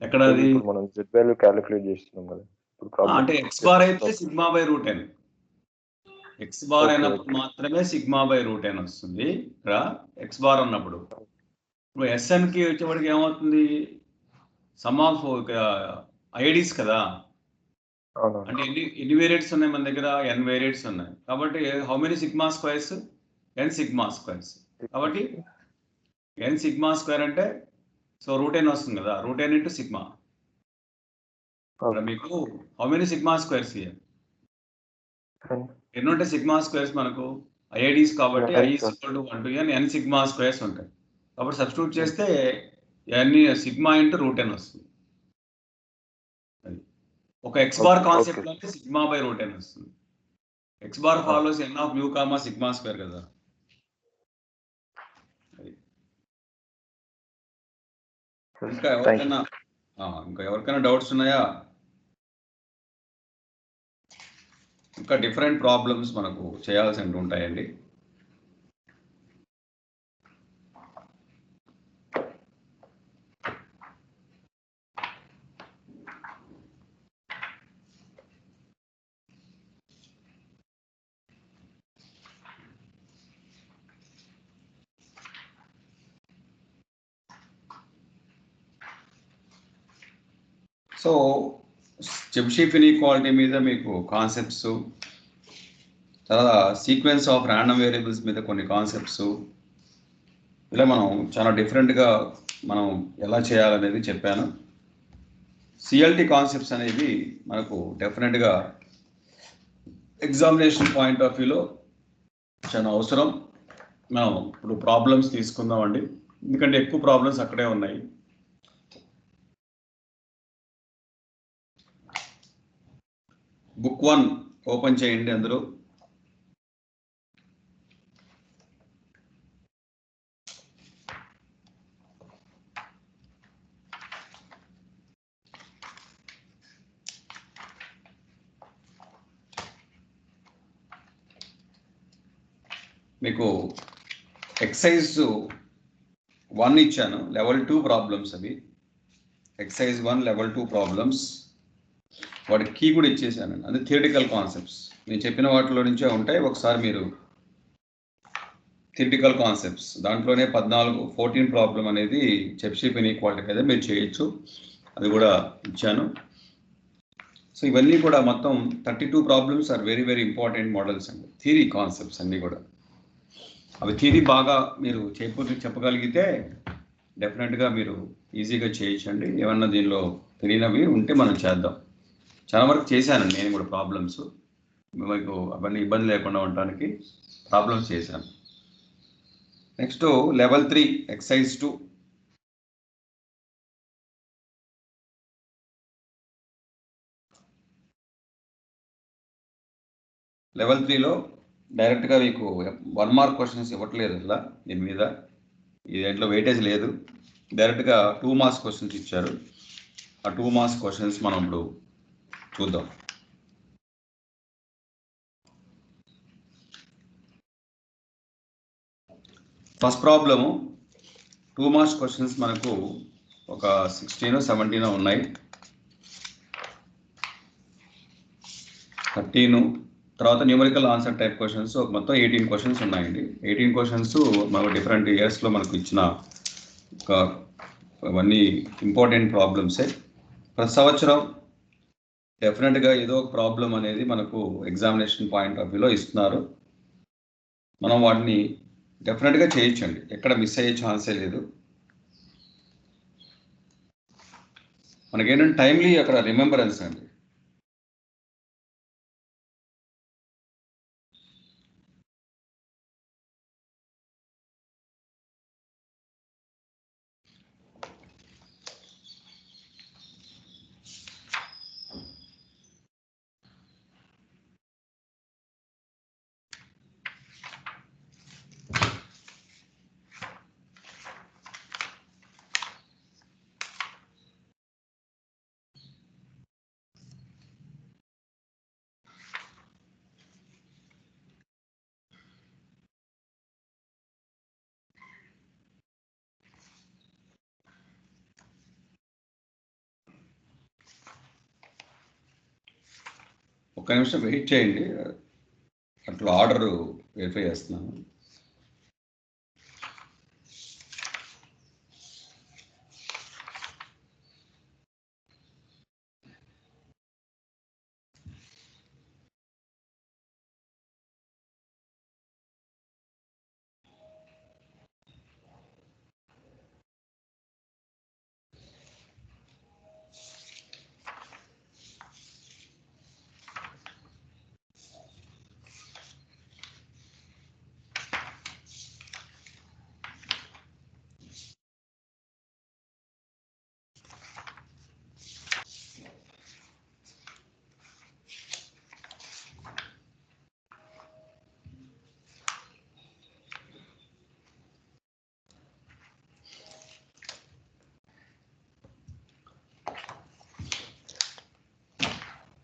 A: ఎక్కడ అది?
B: ఇప్పుడు మనం జెడ్ వాల్యూ క్యాలిక్యులేట్ చేస్తున్నాం కదా ఇప్పుడు.
A: అంటే ఎక్స్ బార్ అయితే sigma by root N, X bar అయినప్పుడు మాత్రమే సిగ్మా బై రూట్ ఎన్ వస్తుంది. ఇక్కడ ఎక్స్ బార్ ఉన్నప్పుడు ఇప్పుడు ఎస్ఎన్కి వచ్చేవాడికి ఏమవుతుంది? సమ్ ఆఫ్ ఐడీస్ కదా, అంటే ఎన్ని వేరియట్స్ ఉన్నాయి మన దగ్గర? ఎన్ వేరియట్స్ ఉన్నాయి. కాబట్టి how many sigma squares? N sigma squares. కాబట్టి ఎన్ సిగ్మా స్క్వేర్ అంటే సో రూట్ ఎన్ వస్తుంది కదా, రూట్ ఎన్ ఇంటూ సిగ్మా. మీకు how many sigma squares here? ఎన్ని ఉంటాయి సిగ్మా స్క్వేర్స్ మనకు? ఐఐడీస్ కాబట్టి I is equal to 1 to n, N sigma squares ఉంటాయి. కాబట్టి సబ్స్టిట్యూట్ చేస్తే ఎన్ని సిగ్మా ఇంటూ రూట్ ఎన్ వస్తుంది. అది ఒక ఎక్స్ బార్ కాన్సెప్ట్ అంటే సిగ్మా బై రూట్ ఎన్ వస్తుంది. X bar follows N of mu comma sigma square కదా. ఇంకా ఎవరికైనా డౌట్స్ ఉన్నాయా? ఇంకా డిఫరెంట్ ప్రాబ్లమ్స్ మనకు చేయాల్సి ఉంటాయండి. సో చెబిషెఫ్ ఇన్ఈక్వాలిటీ మీద మీకు కాన్సెప్ట్స్, తర్వాత సీక్వెన్స్ ఆఫ్ ర్యాండమ్ వేరియబుల్స్ మీద కొన్ని కాన్సెప్ట్స్, ఇలా మనం చాలా డిఫరెంట్గా మనం ఎలా చేయాలనేది చెప్పాను. సిఎల్టీ కాన్సెప్ట్స్ అనేవి మనకు డెఫినెట్గా ఎగ్జామినేషన్ పాయింట్ ఆఫ్ వ్యూలో చాలా అవసరం. మనం ఇప్పుడు ప్రాబ్లమ్స్ తీసుకుందామండి, ఎందుకంటే ఎక్కువ ప్రాబ్లమ్స్ అక్కడే ఉన్నాయి. బుక్ 1 ఓపెన్ చేయండి. అందులో మీకు ఎక్సైజ్ 1 ఇచ్చాను, లెవెల్ 2 ప్రాబ్లమ్స్ అవి. ఎక్సైజ్ 1 లెవెల్ 2 ప్రాబ్లమ్స్, వాటి కీ కూడా ఇచ్చేసాను. అది థియరిటికల్ కాన్సెప్ట్స్, నేను చెప్పిన వాటిలో నుంచే ఉంటాయి. ఒకసారి మీరు థియరిటికల్ కాన్సెప్ట్స్ దాంట్లోనే 14 ప్రాబ్లం అనేది చెబిషెఫ్ ఇన్ఈక్వాలిటీ కదా, మీరు చేయొచ్చు, అది కూడా ఇచ్చాను. సో ఇవన్నీ కూడా మొత్తం 32 problems are very very important models అండి. థియరీ కాన్సెప్ట్స్ అన్నీ కూడా, అవి థియరీ బాగా మీరు చెప్పగలిగితే డెఫినెట్గా మీరు ఈజీగా చేయొచ్చండి. ఏమన్నా దీనిలో తెలియనివి ఉంటే మనం చేద్దాం. చాలా వరకు చేశాను నేను కూడా ప్రాబ్లమ్స్, మీకు అవన్నీ ఇబ్బంది లేకుండా ఉండడానికి ప్రాబ్లమ్స్ చేశాను. Next level 3 exercise 2. లెవెల్ 3లో డైరెక్ట్గా మీకు 1 మార్క్ క్వశ్చన్స్ ఇవ్వట్లేదు అసలు, దీని మీద ఈ దాంట్లో వెయిటేజ్ లేదు. డైరెక్ట్గా 2 మార్క్స్ క్వశ్చన్స్ ఇచ్చారు. ఆ 2 మార్క్స్ క్వశ్చన్స్ మనం ఇప్పుడు చూద్దాం. ఫస్ట్ ప్రాబ్లము 2 మార్క్స్ క్వశ్చన్స్ మనకు ఒక 16 17 ఉన్నాయి. 13 తర్వాత న్యూమరికల్ ఆన్సర్ టైప్ క్వశ్చన్స్ మొత్తం 18 క్వశ్చన్స్ ఉన్నాయండి. 18 క్వశ్చన్స్ మనకు డిఫరెంట్ ఇయర్స్లో మనకు ఇచ్చిన అవన్నీ ఇంపార్టెంట్ ప్రాబ్లమ్సే. ప్రతి సంవత్సరం డెఫినెట్గా ఏదో ఒక ప్రాబ్లం అనేది మనకు ఎగ్జామినేషన్ పాయింట్ ఆఫ్ వ్యూలో ఇస్తున్నారు. మనం వాటిని డెఫినెట్గా చేయొచ్చండి, ఎక్కడ మిస్ అయ్యే ఛాన్సే లేదు. మనకేంటంటే టైమ్లీ అక్కడ రిమెంబరెన్స్ అండి. ఒక్క నిమిషం వెయిట్ చేయండి, అట్లా ఆర్డర్ వెరిఫై చేస్తున్నాను.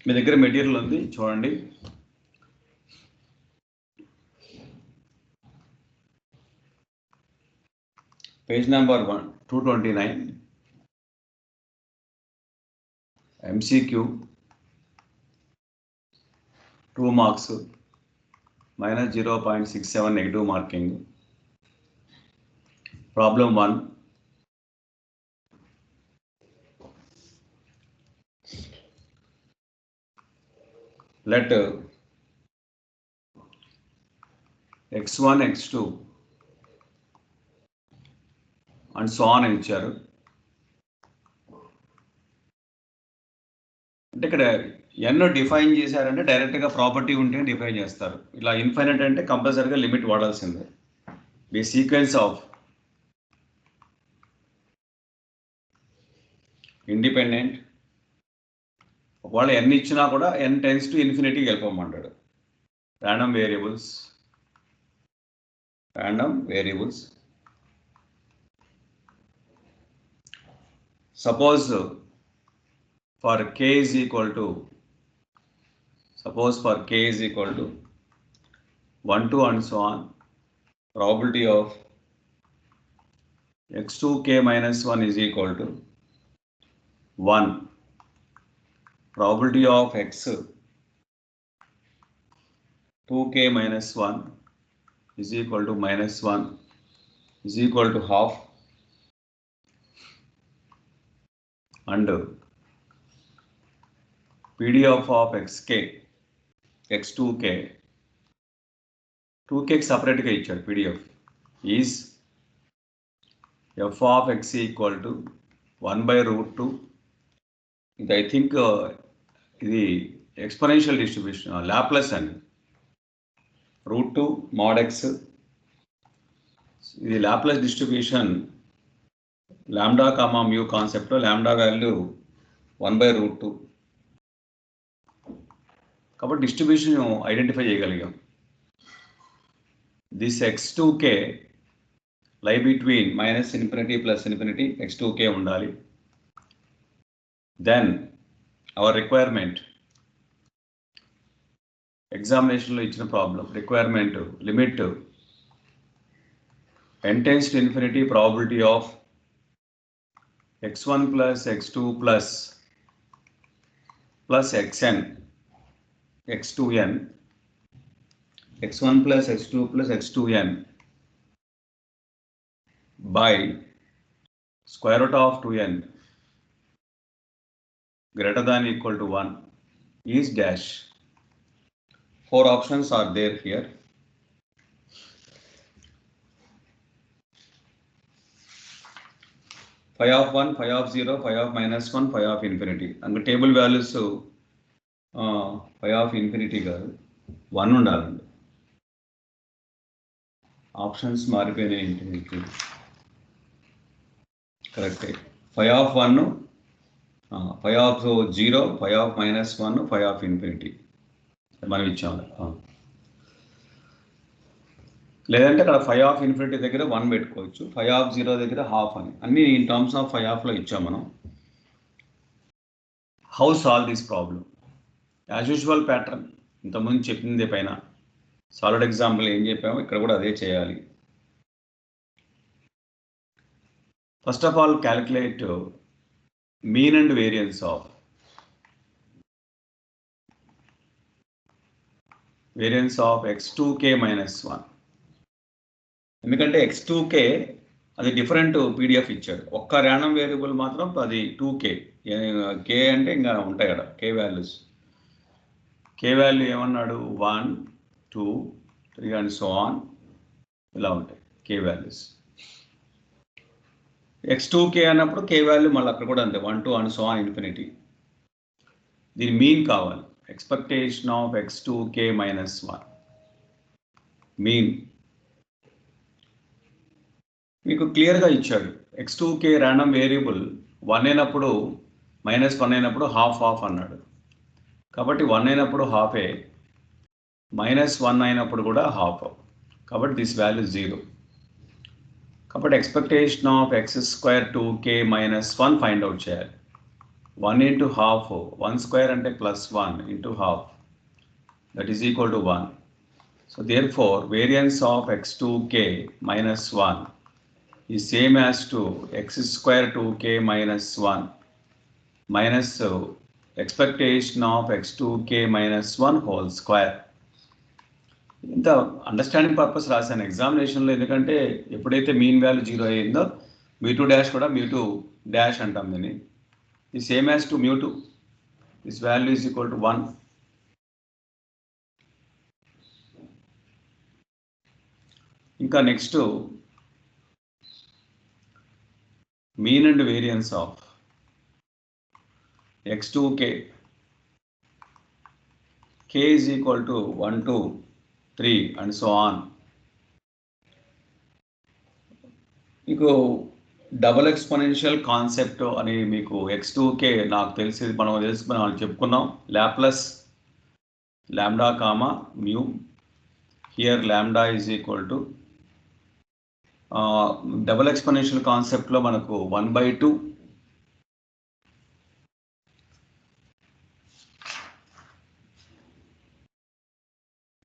A: మీ దగ్గర మెటీరియల్ ఉంది చూడండి. Page number 229, MCQ 2 marks, -0.67 negative marking. Problem 1. Let x1, x2 and so on ఇచ్చారు. అంటే ఇక్కడ ఎన్నో డిఫైన్ చేశారంటే డైరెక్ట్గా ప్రాపర్టీ ఉంటే డిఫైన్ చేస్తారు. ఇలా ఇన్ఫైనైట్ అంటే కంపల్సరీగా లిమిట్ వాడాల్సిందే. ది సీక్వెన్స్ ఆఫ్ ఇండిపెండెంట్, ఒకవేళ ఎన్ని ఇచ్చినా కూడా n టెన్స్ టు ఇన్ఫినిటీకి వెళ్ళిపోమంటాడు. Random variables. Suppose for k is equal to 1, 2 and so on, probability of x2k minus 1 is equal to 1. Probability of x 2k minus 1 is equal to -1 is equal to half, and PDF of xk x2k 2k separate గా ఇచ్చాడు. PDF is f of x equal to 1/√2. ఇది I think ఇది exponential distribution, Laplace అండి. √2 mod x, ఇది Laplace distribution. Lambda comma mu కాన్సెప్ట్లో lambda value 1/√2. కాబట్టి distribution identify చేయగలిగాం. This x2k లై బిట్వీన్ -∞ +∞, x2k ఉండాలి. దెన్ అవర్ రిక్వైర్మెంట్, ఎగ్జామినేషన్లో ఇచ్చిన problem requirement limit n tends to infinity, probability of x1 plus x2 plus xn x2n, x1 plus x2 plus x2n by square root of 2n greater than equal to 1 is dash. 4 options are there here. Phi of 1, phi of 0, phi of -1, phi of infinity. And the table values phi of infinity కాదు 1 ఉండాలండి. Options మారిపోయినాయి ఏంటి? కరెక్టే. phi of 1, phi of 0, phi of -1, phi of infinity మనం ఇచ్చాము. లేదంటే అక్కడ phi of infinity దగ్గర 1 పెట్టుకోవచ్చు, phi of 0 దగ్గర half అని. అన్ని in terms of phi of లో ఇచ్చాం మనం. How solve this problem? As usual pattern, ఇంతకుముందు చెప్పింది పైన సాలిడ్ ఎగ్జాంపుల్ ఏం చెప్పామో ఇక్కడ కూడా అదే చేయాలి. First of all calculate mean and variance of variance of x2k minus 1. ఎందుకంటే x2k అది డిఫరెంట్ పీడిఎఫ్ ఇచ్చాడు. ఒక్క ర్యాండమ్ వేరియబుల్ మాత్రం అది 2k. k అంటే ఇంకా ఉంటాయి కదా k వాల్యూస్. k వాల్యూ ఏమన్నాడు 1 2 3 అండ్ సో ఆన్ ఇలా ఉంటాయి k వాల్యూస్. x2k అన్నప్పుడు k వాల్యూ మళ్ళీ అక్కడ కూడా అంతే 1 2 అండ్ సో ఆన్ ఇన్ఫినిటీ. దీని మీన్ కావాలి. Expectation of x2k minus 1 mean మీకు క్లియర్గా ఇచ్చాడు. x2k ర్యాండమ్ వేరియబుల్ 1 అయినప్పుడు -1 అయినప్పుడు హాఫ్ అన్నాడు. కాబట్టి 1 అయినప్పుడు హాఫే, -1 అయినప్పుడు కూడా హాఫ్. కాబట్టి దిస్ వాల్యూ 0. కాబట్టి expectation of x²2k - 1 find out చేయాలి. 1 into half, 1 square అంటే +1 into half, that is equal to 1. So therefore variance of x2k minus 1 is same as to x²2k minus 1 minus expectation of x2k minus 1 whole square. ఇంత understanding purpose రాశాను ఎగ్జామినేషన్లో. ఎందుకంటే ఎప్పుడైతే mean value 0 అయ్యిందో μ2' కూడా μ2' అంటాం దీన్ని. is same as to μ2. This value is equal to 1. ఇంకా next mean and variance of x2k. k is equal to 1 2 3 and so on. మీకు డబుల్ ఎక్స్పోనెన్షియల్ కాన్సెప్ట్ అని మీకు x2k నాకు తెలిసి మనం చెప్పుకున్నాం. Laplace lambda comma mu. Here lambda is equal to double exponential కాన్సెప్ట్లో మనకు 1/2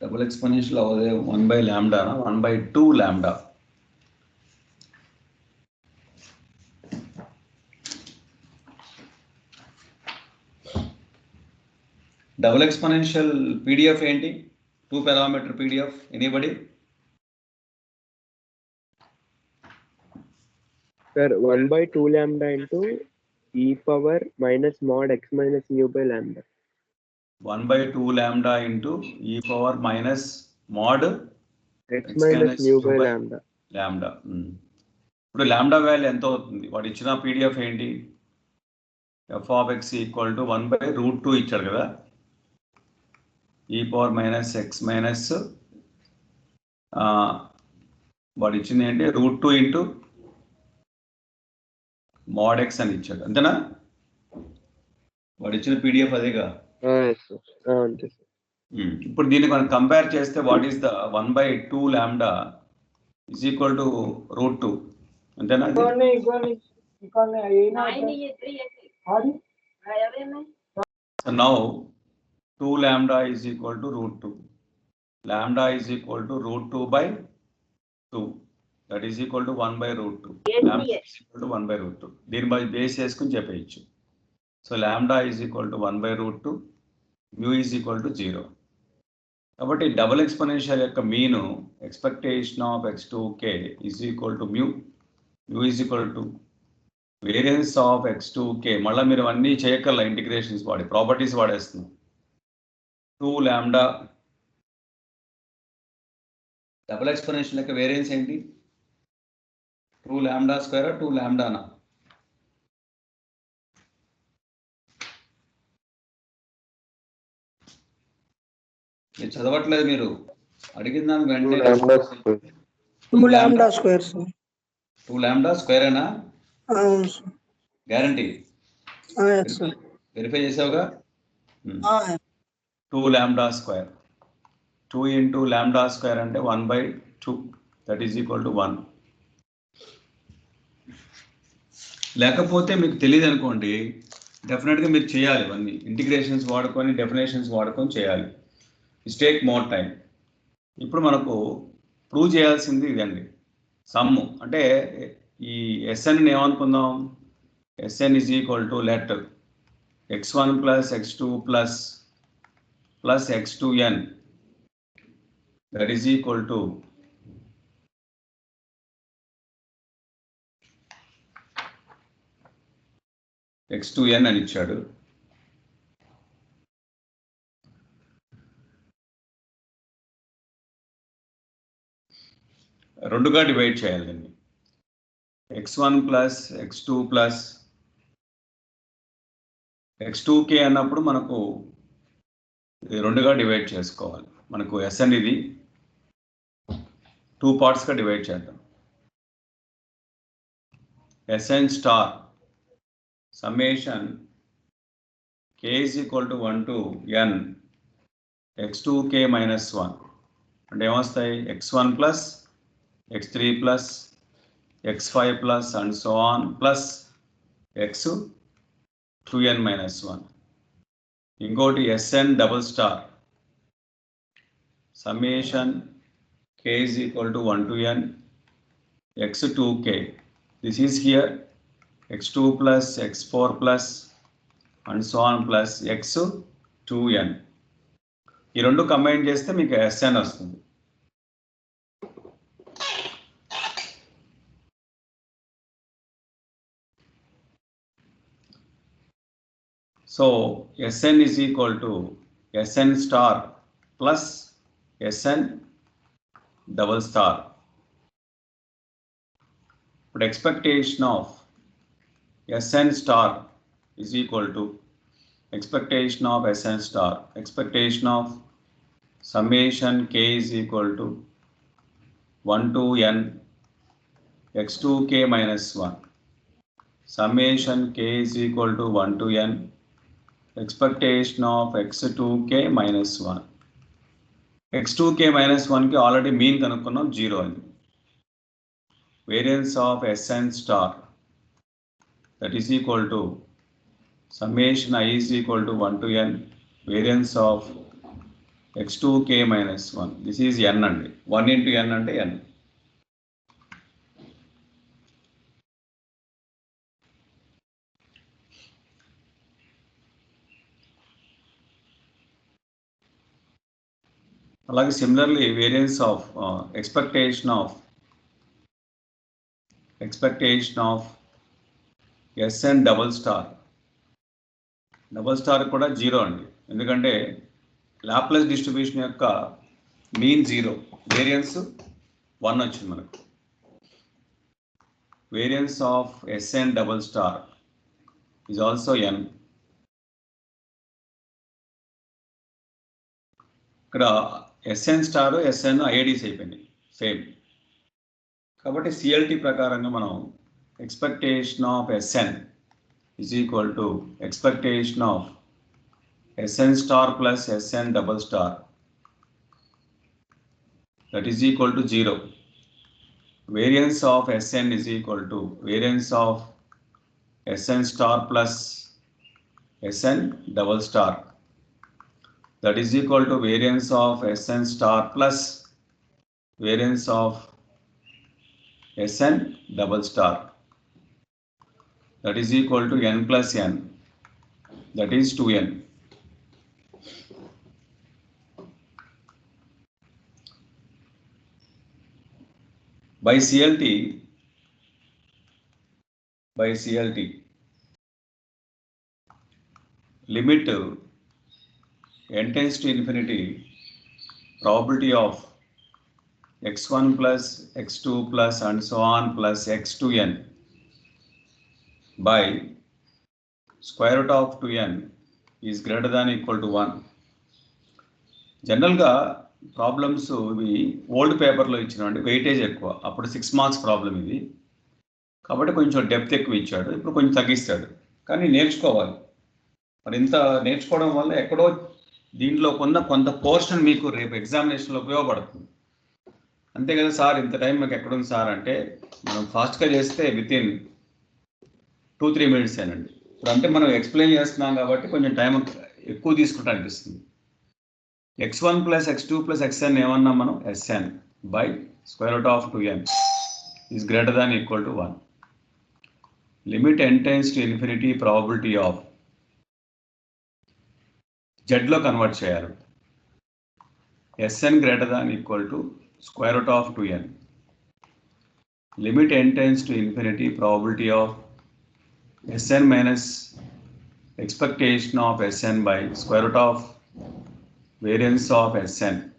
A: డబుల్ ఎక్స్పోనెన్షియల్ అవదే 1/λ 1/2 లాంబ్డా. డబుల్ ఎక్స్పోనెన్షియల్ పీడిఎఫ్ ఏంటి? 2 parameter PDF. Anybody?
C: Sir, 1/2 lambda into e power minus mod x minus mu by lambda.
A: 1/2 lambda into e power minus mod
C: x minus mu by lambda.
A: Lambda. ఇప్పుడు lambda value ఎంత అవుతుంది? వాడు ఇచ్చిన PDF ఏంటి? f of x equal to 1/√2 ఇచ్చాడు కదా. e power minus x minus వాడు ఇచ్చింది ఏంటి? √2 ఇంటూ mod x అని ఇచ్చాడు. అంతేనా? వాడు ఇచ్చిన పీడిఎఫ్ అదేగా. ఇప్పుడు దీన్ని మనం కంపేర్ చేస్తే what is the 1/2 lambda is equal to √2. అంతేనా? So now 2 lambda is equal to √2. Lambda is equal to √2/2. That is equal to 1/√2. Lambda is equal to 1/√2. దీని బై బేస్ చేసుకుని చెప్పేయచ్చు. So lambda is equal to 1/√2. mu is equal to 0. కాబట్టి double exponential యొక్క mean expectation of x2k is equal to mu is equal to variance of x2k. మళ్ళీ మీరు అన్నీ చేయగల integrations వాడి ప్రాపర్టీస్ వాడేస్తున్నాం. 2 లాంబ్డా. డబుల్ ఎక్స్పోనెన్షియల్ యొక్క వేరియన్స్ ఏంటి? 2 లాంబ్డా స్క్వేర్ 2 లాంబ్డానా? మీరు చదవట్లేదు, మీరు అడిగిన దానికి వెంటనే
D: 2 లాంబ్డా స్క్వేర్.
A: 2 లాంబ్డా స్క్వేరేనా? గ్యారంటీ? వెరిఫై చేసావుగా? 2 lambda square. 2 into lambda square అంటే 1/2. That is equal to 1. లేకపోతే మీకు తెలియదు అనుకోండి, డెఫినెట్గా మీరు చేయాలి. ఇవన్నీ ఇంటిగ్రేషన్స్ వాడుకొని డెఫినేషన్స్ వాడుకొని చేయాలి. It's take more time. ఇప్పుడు మనకు ప్రూవ్ చేయాల్సింది ఇదండి. సమ్ము అంటే ఈ ఎస్ఎన్ ఏమనుకుందాం? SN is equal to let x1 + x2 + x2n that is equal to x2n అని ఇచ్చాడు. రెండుగా డివైడ్ చేయాలి దీన్ని. x1 plus x2 plus x2k అన్నప్పుడు మనకు రెండుగా డివైడ్ చేసుకోవాలి. మనకు Sn ఇది 2 పార్ట్స్గా డివైడ్ చేద్దాం. Sn star summation k is equal to 1 to n x2k minus 1 అంటే ఏమొస్తాయి x1 plus x3 plus x5 plus and so on plus x2n minus 1. ఇంకోటి Sn double star summation k is equal to 1 to n x2k. This is here x2 plus x4 plus and so on plus x2n. ఈ రెండు combine చేస్తే మీకు Sn వస్తుంది. So Sn is equal to Sn star plus Sn double star. But expectation of Sn star is equal to expectation of Sn star, expectation of summation k is equal to 1 to n x2k minus 1. Summation k is equal to 1 to n expectation of x2k minus 1. x2k minus 1 కి already mean కనుక్కున్నాం, 0 అని. Variance of Sn star that is equal to summation I is equal to 1 to n variance of x2k minus 1. This is n అండి. 1 into n అంటే n. అలాగే similarly variance of expectation of Sn double star కూడా 0 అండి. ఎందుకంటే Laplace distribution యొక్క mean 0, variance 1 వచ్చింది మనకు. Variance of Sn double star is also n. ఇక్కడ Sn స్టార్ Sn ఐఐడిస్ అయిపోయినాయి సేమ్. కాబట్టి CLT ప్రకారంగా మనం expectation of Sn is equal to expectation of Sn star plus Sn double star that is equal to 0. Variance of Sn is equal to variance of Sn star plus Sn double star that is equal to variance of Sn star plus variance of Sn double star that is equal to n plus n, that is 2n. By CLT limit n tends to infinity probability of x1 plus x2 plus and so on plus x2n by square root of 2n is greater than equal to 1. జనరల్గా problems ఇవి old పేపర్లో ఇచ్చినామండి, weightage ఎక్కువ. అప్పుడు 6 marks problem ఇది కాబట్టి కొంచెం depth ఎక్కువ ఇచ్చాడు, ఇప్పుడు కొంచెం తగ్గిస్తాడు. కానీ నేర్చుకోవాలి. మరి ఇంత నేర్చుకోవడం వల్ల ఎక్కడో దీంట్లో కొంత పోర్షన్ మీకు రేపు ఎగ్జామినేషన్లో ఉపయోగపడుతుంది. అంతే కదా సార్, ఇంత టైం మాకు ఎక్కడుంది సార్ అంటే మనం ఫాస్ట్గా చేస్తే వితిన్ 2-3 minutes ఏనండి. ఇప్పుడు అంటే మనం ఎక్స్ప్లెయిన్ చేస్తున్నాం కాబట్టి కొంచెం టైం ఎక్కువ తీసుకుంటా అనిపిస్తుంది. x1 plus x2 plus xn ఏమన్నా మనం Sn by square root of 2n is greater than equal to 1. Limit n tends to infinity probability of z లో కన్వర్ట్ చేయాలి. Sn greater than equal to square root of 2n. Limit n tends to infinity, probability of Sn minus expectation of Sn by square root of variance of Sn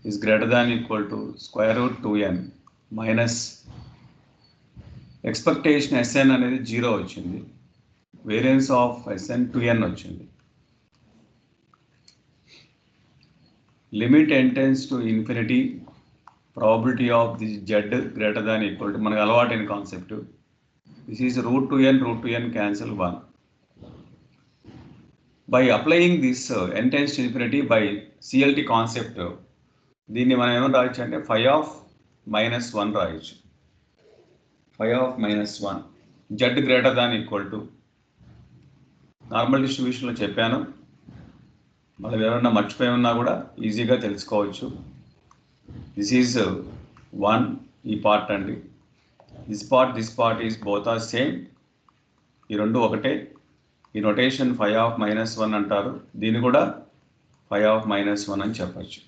A: is greater than equal to square root 2n minus expectation Sn అనేది 0 వచ్చింది, variance of Sn 2n వచ్చింది. Limit n tends to infinity, probability of this z greater than equal to మనకు అలవాటైన concept. This is root 2n cancel 1. By applying this n tends to infinity by CLT concept, దీన్ని మనం ఏమని రాయొచ్చు అంటే phi of minus 1 రాయొచ్చు. phi of minus 1 z greater than equal to normal డిస్ట్రిబ్యూషన్లో చెప్పాను, మనం ఎవరైనా మర్చిపోయి ఉన్నా కూడా ఈజీగా తెలుసుకోవచ్చు. దిస్ ఈజ్ 1 ఈ పార్ట్ అండి, this part is both are same, ఈ రెండు ఒకటే. ఈ నొటేషన్ phi of minus 1 అంటారు, దీన్ని కూడా phi of minus 1 అని చెప్పచ్చు.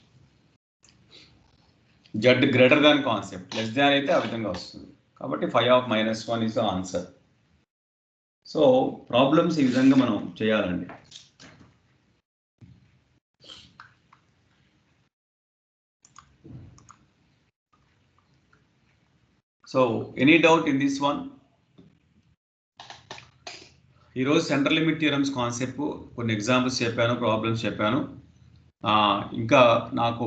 A: z greater than concept, less than అయితే ఆ విధంగా వస్తుంది, కాబట్టి phi of minus 1 is the answer. So problems ఈ విధంగా మనం చేయాలండి. So any doubt in this one? ఈరోజు సెంట్రల్ లిమిట్ థియరమ్స్ కాన్సెప్ట్ కొన్ని ఎగ్జాంపుల్స్ చెప్పాను, ప్రాబ్లమ్స్ చెప్పాను. ఇంకా నాకు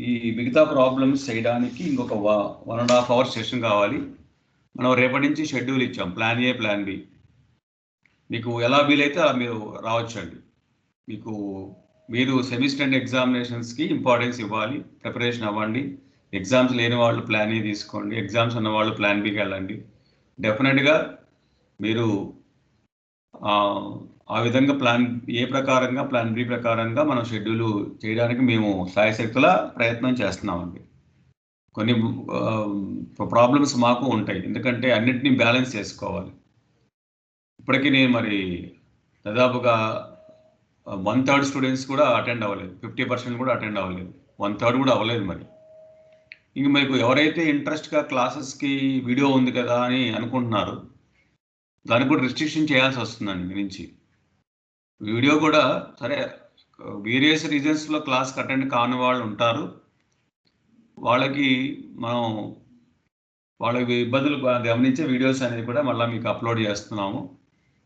A: ఈ మిగతా ప్రాబ్లమ్స్ చేయడానికి ఇంకొక 1.5 hours సెషన్ కావాలి. మనం రేపటి నుంచి షెడ్యూల్ ఇచ్చాం, ప్లాన్ ఏ ప్లాన్ బి. మీకు ఎలా వీలైతే అలా మీరు రావచ్చండి. మీరు సెమిస్టర్ ఎగ్జామినేషన్స్కి ఇంపార్టెన్స్ ఇవ్వాలి, ప్రిపరేషన్ అవ్వండి. ఎగ్జామ్స్ లేని వాళ్ళు ప్లాన్ ఏ తీసుకోండి, ఎగ్జామ్స్ ఉన్న వాళ్ళు ప్లాన్ బికి వెళ్ళండి. డెఫినెట్గా మీరు ఆ విధంగా ప్లాన్ ఏ ప్రకారంగా ప్లాన్ బి ప్రకారంగా మనం షెడ్యూల్ చేయడానికి మేము సాయశక్తుల ప్రయత్నం చేస్తున్నామండి. కొన్ని ప్రాబ్లమ్స్ మాకు ఉంటాయి, ఎందుకంటే అన్నిటినీ బ్యాలెన్స్ చేసుకోవాలి. ఇప్పటికీ నేను మరి దాదాపుగా 1/3 స్టూడెంట్స్ కూడా అటెండ్ అవ్వలేదు, 50% కూడా అటెండ్ అవ్వలేదు, 1/3 కూడా అవ్వలేదు. మరి ఇంక మీకు ఎవరైతే ఇంట్రెస్ట్గా క్లాసెస్కి వీడియో ఉంది కదా అని అనుకుంటున్నారు, దానికి కూడా రిస్ట్రిక్షన్ చేయాల్సి వస్తుందండి మీ నుంచి. వీడియో కూడా సరే వేరియస్ రీజన్స్లో క్లాస్కి అటెండ్ కాని వాళ్ళు ఉంటారు, వాళ్ళకి మనం వాళ్ళకి ఇబ్బందులు గమనించే వీడియోస్ అనేది కూడా మళ్ళీ మీకు అప్లోడ్ చేస్తున్నాము.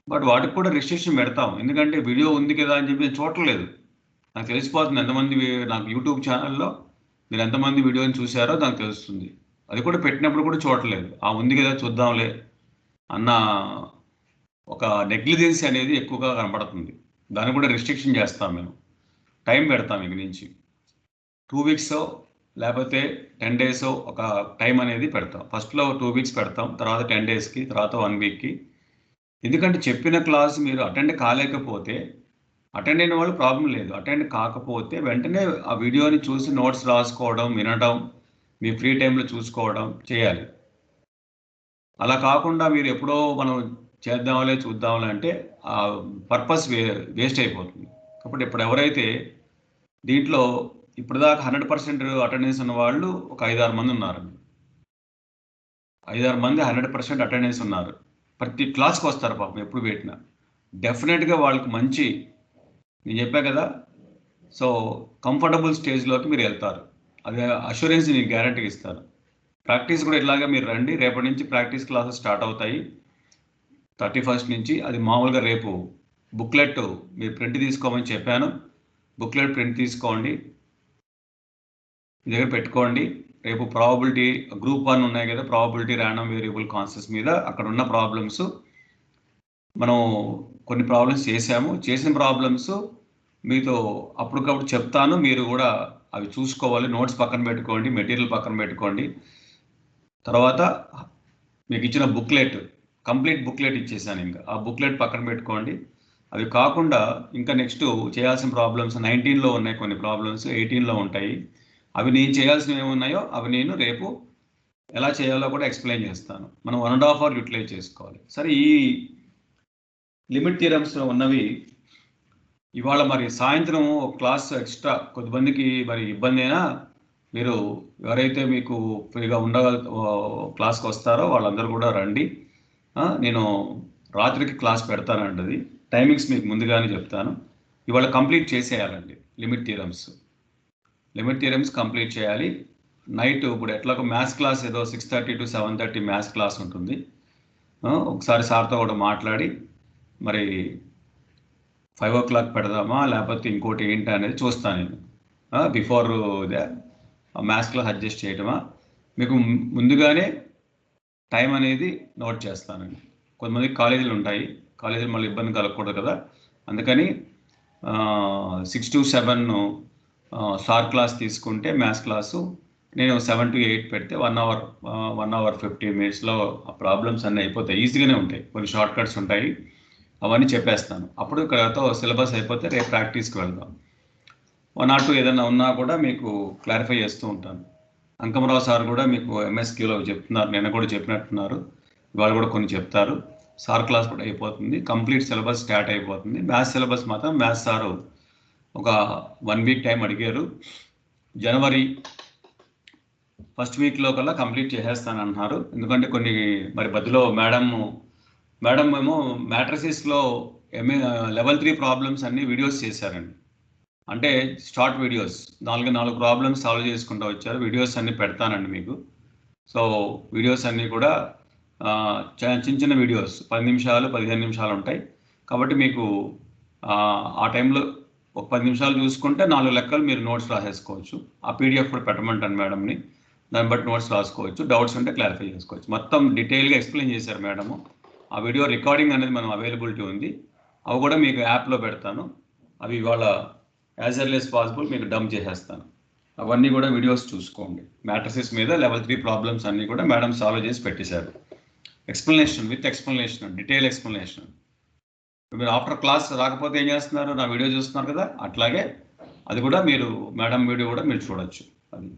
A: బట్ వాటికి కూడా రిస్ట్రిక్షన్ పెడతాము, ఎందుకంటే వీడియో ఉంది కదా అని చెప్పి నేను చూడలేదు. నాకు తెలిసిపోతుంది ఎంతమంది నాకు యూట్యూబ్ ఛానల్లో మీరు ఎంతమంది వీడియోని చూసారో నాకు తెలుస్తుంది. అది కూడా పెట్టినప్పుడు కూడా చూడలేదు, ఉంది కదా చూద్దాంలే అన్న ఒక నెగ్లిజెన్సీ అనేది ఎక్కువగా కనపడుతుంది. దాన్ని కూడా రిస్ట్రిక్షన్ చేస్తాం, మేము టైం పెడతాం ఇక నుంచి 2 weeks లేకపోతే 10 days ఒక టైం అనేది పెడతాం. ఫస్ట్లో 2 weeks పెడతాం, తర్వాత 10 daysకి, తర్వాత 1 weekకి. ఎందుకంటే చెప్పిన క్లాస్ మీరు అటెండ్ కాలేకపోతే, అటెండ్ అయిన వాళ్ళు ప్రాబ్లం లేదు, అటెండ్ కాకపోతే వెంటనే ఆ వీడియోని చూసి నోట్స్ రాసుకోవడం, వినడం, మీ ఫ్రీ టైంలో చూసుకోవడం చేయాలి. అలా కాకుండా మీరు ఎప్పుడో మనం చేద్దాంలే చూద్దాంలే అంటే ఆ పర్పస్ వేస్ట్ అయిపోతుంది. కాబట్టి ఇప్పుడు ఎవరైతే దీంట్లో ఇప్పటిదాకా 100% అటెండెన్స్ ఉన్న వాళ్ళు ఒక 5-6 మంది ఉన్నారు. 5-6 మంది 100% అటెండెన్స్ ఉన్నారు, ప్రతి క్లాస్కి వస్తారు పాపం ఎప్పుడు పెట్టినా. డెఫినెట్గా వాళ్ళకి మంచి, నేను చెప్పా కదా, సో కంఫర్టబుల్ స్టేజ్లోకి మీరు వెళ్తారు, అది అష్యూరెన్స్ నేను గ్యారంటీగా ఇస్తాను. ప్రాక్టీస్ కూడా ఇలాగా మీరు రండి, రేపటి నుంచి ప్రాక్టీస్ క్లాసెస్ స్టార్ట్ అవుతాయి 31st నుంచి. అది మామూలుగా రేపు బుక్లెట్ మీరు ప్రింట్ తీసుకోమని చెప్పాను, బుక్లెట్ ప్రింట్ తీసుకోండి, మీ దగ్గర పెట్టుకోండి. రేపు ప్రాబబిలిటీ గ్రూప్ 1 ఉన్నాయి కదా, ప్రాబబిలిటీ ర్యాండమ్ వేరియబుల్ కాన్సెప్ట్స్ మీద అక్కడ ఉన్న ప్రాబ్లమ్స్ మనం కొన్ని ప్రాబ్లమ్స్ చేసిన ప్రాబ్లమ్స్ మీతో అప్పటికప్పుడు చెప్తాను, మీరు కూడా అవి చూసుకోవాలి. నోట్స్ పక్కన పెట్టుకోండి, మెటీరియల్ పక్కన పెట్టుకోండి. తర్వాత మీకు ఇచ్చిన బుక్లెట్, కంప్లీట్ బుక్లెట్ ఇచ్చేసాను, ఇంకా ఆ బుక్లెట్ పక్కన పెట్టుకోండి. అవి కాకుండా ఇంకా నెక్స్ట్ చేయాల్సిన ప్రాబ్లమ్స్ 19లో ఉన్నాయి, కొన్ని ప్రాబ్లమ్స్ 18లో ఉంటాయి. అవి నేను చేయాల్సినవి ఏమున్నాయో అవి నేను రేపు ఎలా చేయాలో కూడా ఎక్స్ప్లెయిన్ చేస్తాను. మనం 1.5 hour యూటిలైజ్ చేసుకోవాలి. సరే, ఈ లిమిట్ థియరమ్స్లో ఉన్నవి ఇవాళ మరి సాయంత్రం ఒక క్లాస్ ఎక్స్ట్రా కొద్దిమందికి మరి ఇబ్బంది అయినా మీరు ఎవరైతే మీకు ఫ్రీగా క్లాస్కి వస్తారో వాళ్ళందరూ కూడా రండి. నేను రాత్రికి క్లాస్ పెడతానండి. టైమింగ్స్ మీకు ముందుగానే చెప్తాను. ఇవాళ కంప్లీట్ చేసేయాలండి లిమిట్ థియరమ్స్ కంప్లీట్ చేయాలి. నైట్ ఇప్పుడు ఎట్లాగో మ్యాథ్స్ క్లాస్ ఏదో 6:30 to 7:30 మ్యాథ్స్ క్లాస్ ఉంటుంది. ఒకసారి సార్తో కూడా మాట్లాడి మరి 5 o'clock పెడదామా లేకపోతే ఇంకోటి ఏంటి అనేది చూస్తాను నేను. బిఫోర్ మ్యాథ్స్ క్లాస్ అడ్జస్ట్ చేయటమా, మీకు ముందుగానే టైం అనేది నోట్ చేస్తానండి. కొంతమంది కాలేజీలు ఉంటాయి, కాలేజీలు మళ్ళీ ఇబ్బంది కలగకూడదు కదా, అందుకని 6 to 7 సార్ క్లాస్ తీసుకుంటే మ్యాథ్స్ క్లాసు నేను 7 to 8 పెడితే 1 hour 50 minutesలో ఆ ప్రాబ్లమ్స్ అన్నీ అయిపోతాయి. ఈజీగానే ఉంటాయి, కొన్ని షార్ట్ కట్స్ ఉంటాయి, అవన్నీ చెప్పేస్తాను. అప్పుడు ఇక్కడతో సిలబస్ అయిపోతే రేపు ప్రాక్టీస్కి వెళ్దాం. 1 or 2 ఏదైనా ఉన్నా కూడా మీకు క్లారిఫై చేస్తూ ఉంటాను. అంకమరావు సార్ కూడా మీకు ఎంఎస్క్యూలో చెప్తున్నారు, నిన్న కూడా చెప్పినట్టున్నారు, ఇవాళ కూడా కొన్ని చెప్తారు. సార్ క్లాస్ కూడా అయిపోతుంది, కంప్లీట్ సిలబస్ స్టార్ట్ అయిపోతుంది. మ్యాథ్స్ సిలబస్ మాత్రం మ్యాథ్స్ సారు ఒక 1 week టైం అడిగారు. జనవరి 1st weekలో కల్లా కంప్లీట్ చేసేస్తానంటున్నారు. ఎందుకంటే కొన్ని మరి మధ్యలో మేడం ఏమో మ్యాట్రిసెస్లో level 3 ప్రాబ్లమ్స్ అన్ని వీడియోస్ చేశారండి. అంటే షార్ట్ వీడియోస్ 4 ప్రాబ్లమ్స్ సాల్వ్ చేసుకుంటూ వచ్చారు. వీడియోస్ అన్ని పెడతానండి మీకు. సో వీడియోస్ అన్నీ కూడా చిన్న వీడియోస్ 10 నిమిషాలు 15 నిమిషాలు ఉంటాయి. కాబట్టి మీకు ఆ టైంలో ఒక 10 నిమిషాలు చూసుకుంటే 4 లెక్కలు మీరు నోట్స్ రాసేసుకోవచ్చు. ఆ పీడిఎఫ్ కూడా పెట్టమంటాను మేడంని, దాన్ని బట్టి నోట్స్ రాసుకోవచ్చు. డౌట్స్ ఉంటే క్లారిఫై చేసుకోవచ్చు. మొత్తం డీటెయిల్గా ఎక్స్ప్లెయిన్ చేశారు మేడము. ఆ వీడియో రికార్డింగ్ అనేది మనం అవైలబిలిటీ ఉంది, అవి కూడా మీకు యాప్లో పెడతాను. అవి ఇవాళ యాజ్ ఎర్లీ యాజ్ పాసిబుల్ మీకు డంప్ చేసేస్తాను. అవన్నీ కూడా వీడియోస్ చూసుకోండి. మ్యాట్రిసెస్ మీద level 3 ప్రాబ్లమ్స్ అన్నీ కూడా మేడం సాల్వ్ చేసి పెట్టేశారు. With explanation, detail explanation. మీరు ఆఫ్టర్ క్లాస్ రాకపోతే ఏం చేస్తున్నారు, నా వీడియో చూస్తున్నారు కదా, అట్లాగే అది కూడా మీరు మేడం వీడియో కూడా మీరు చూడొచ్చు. అది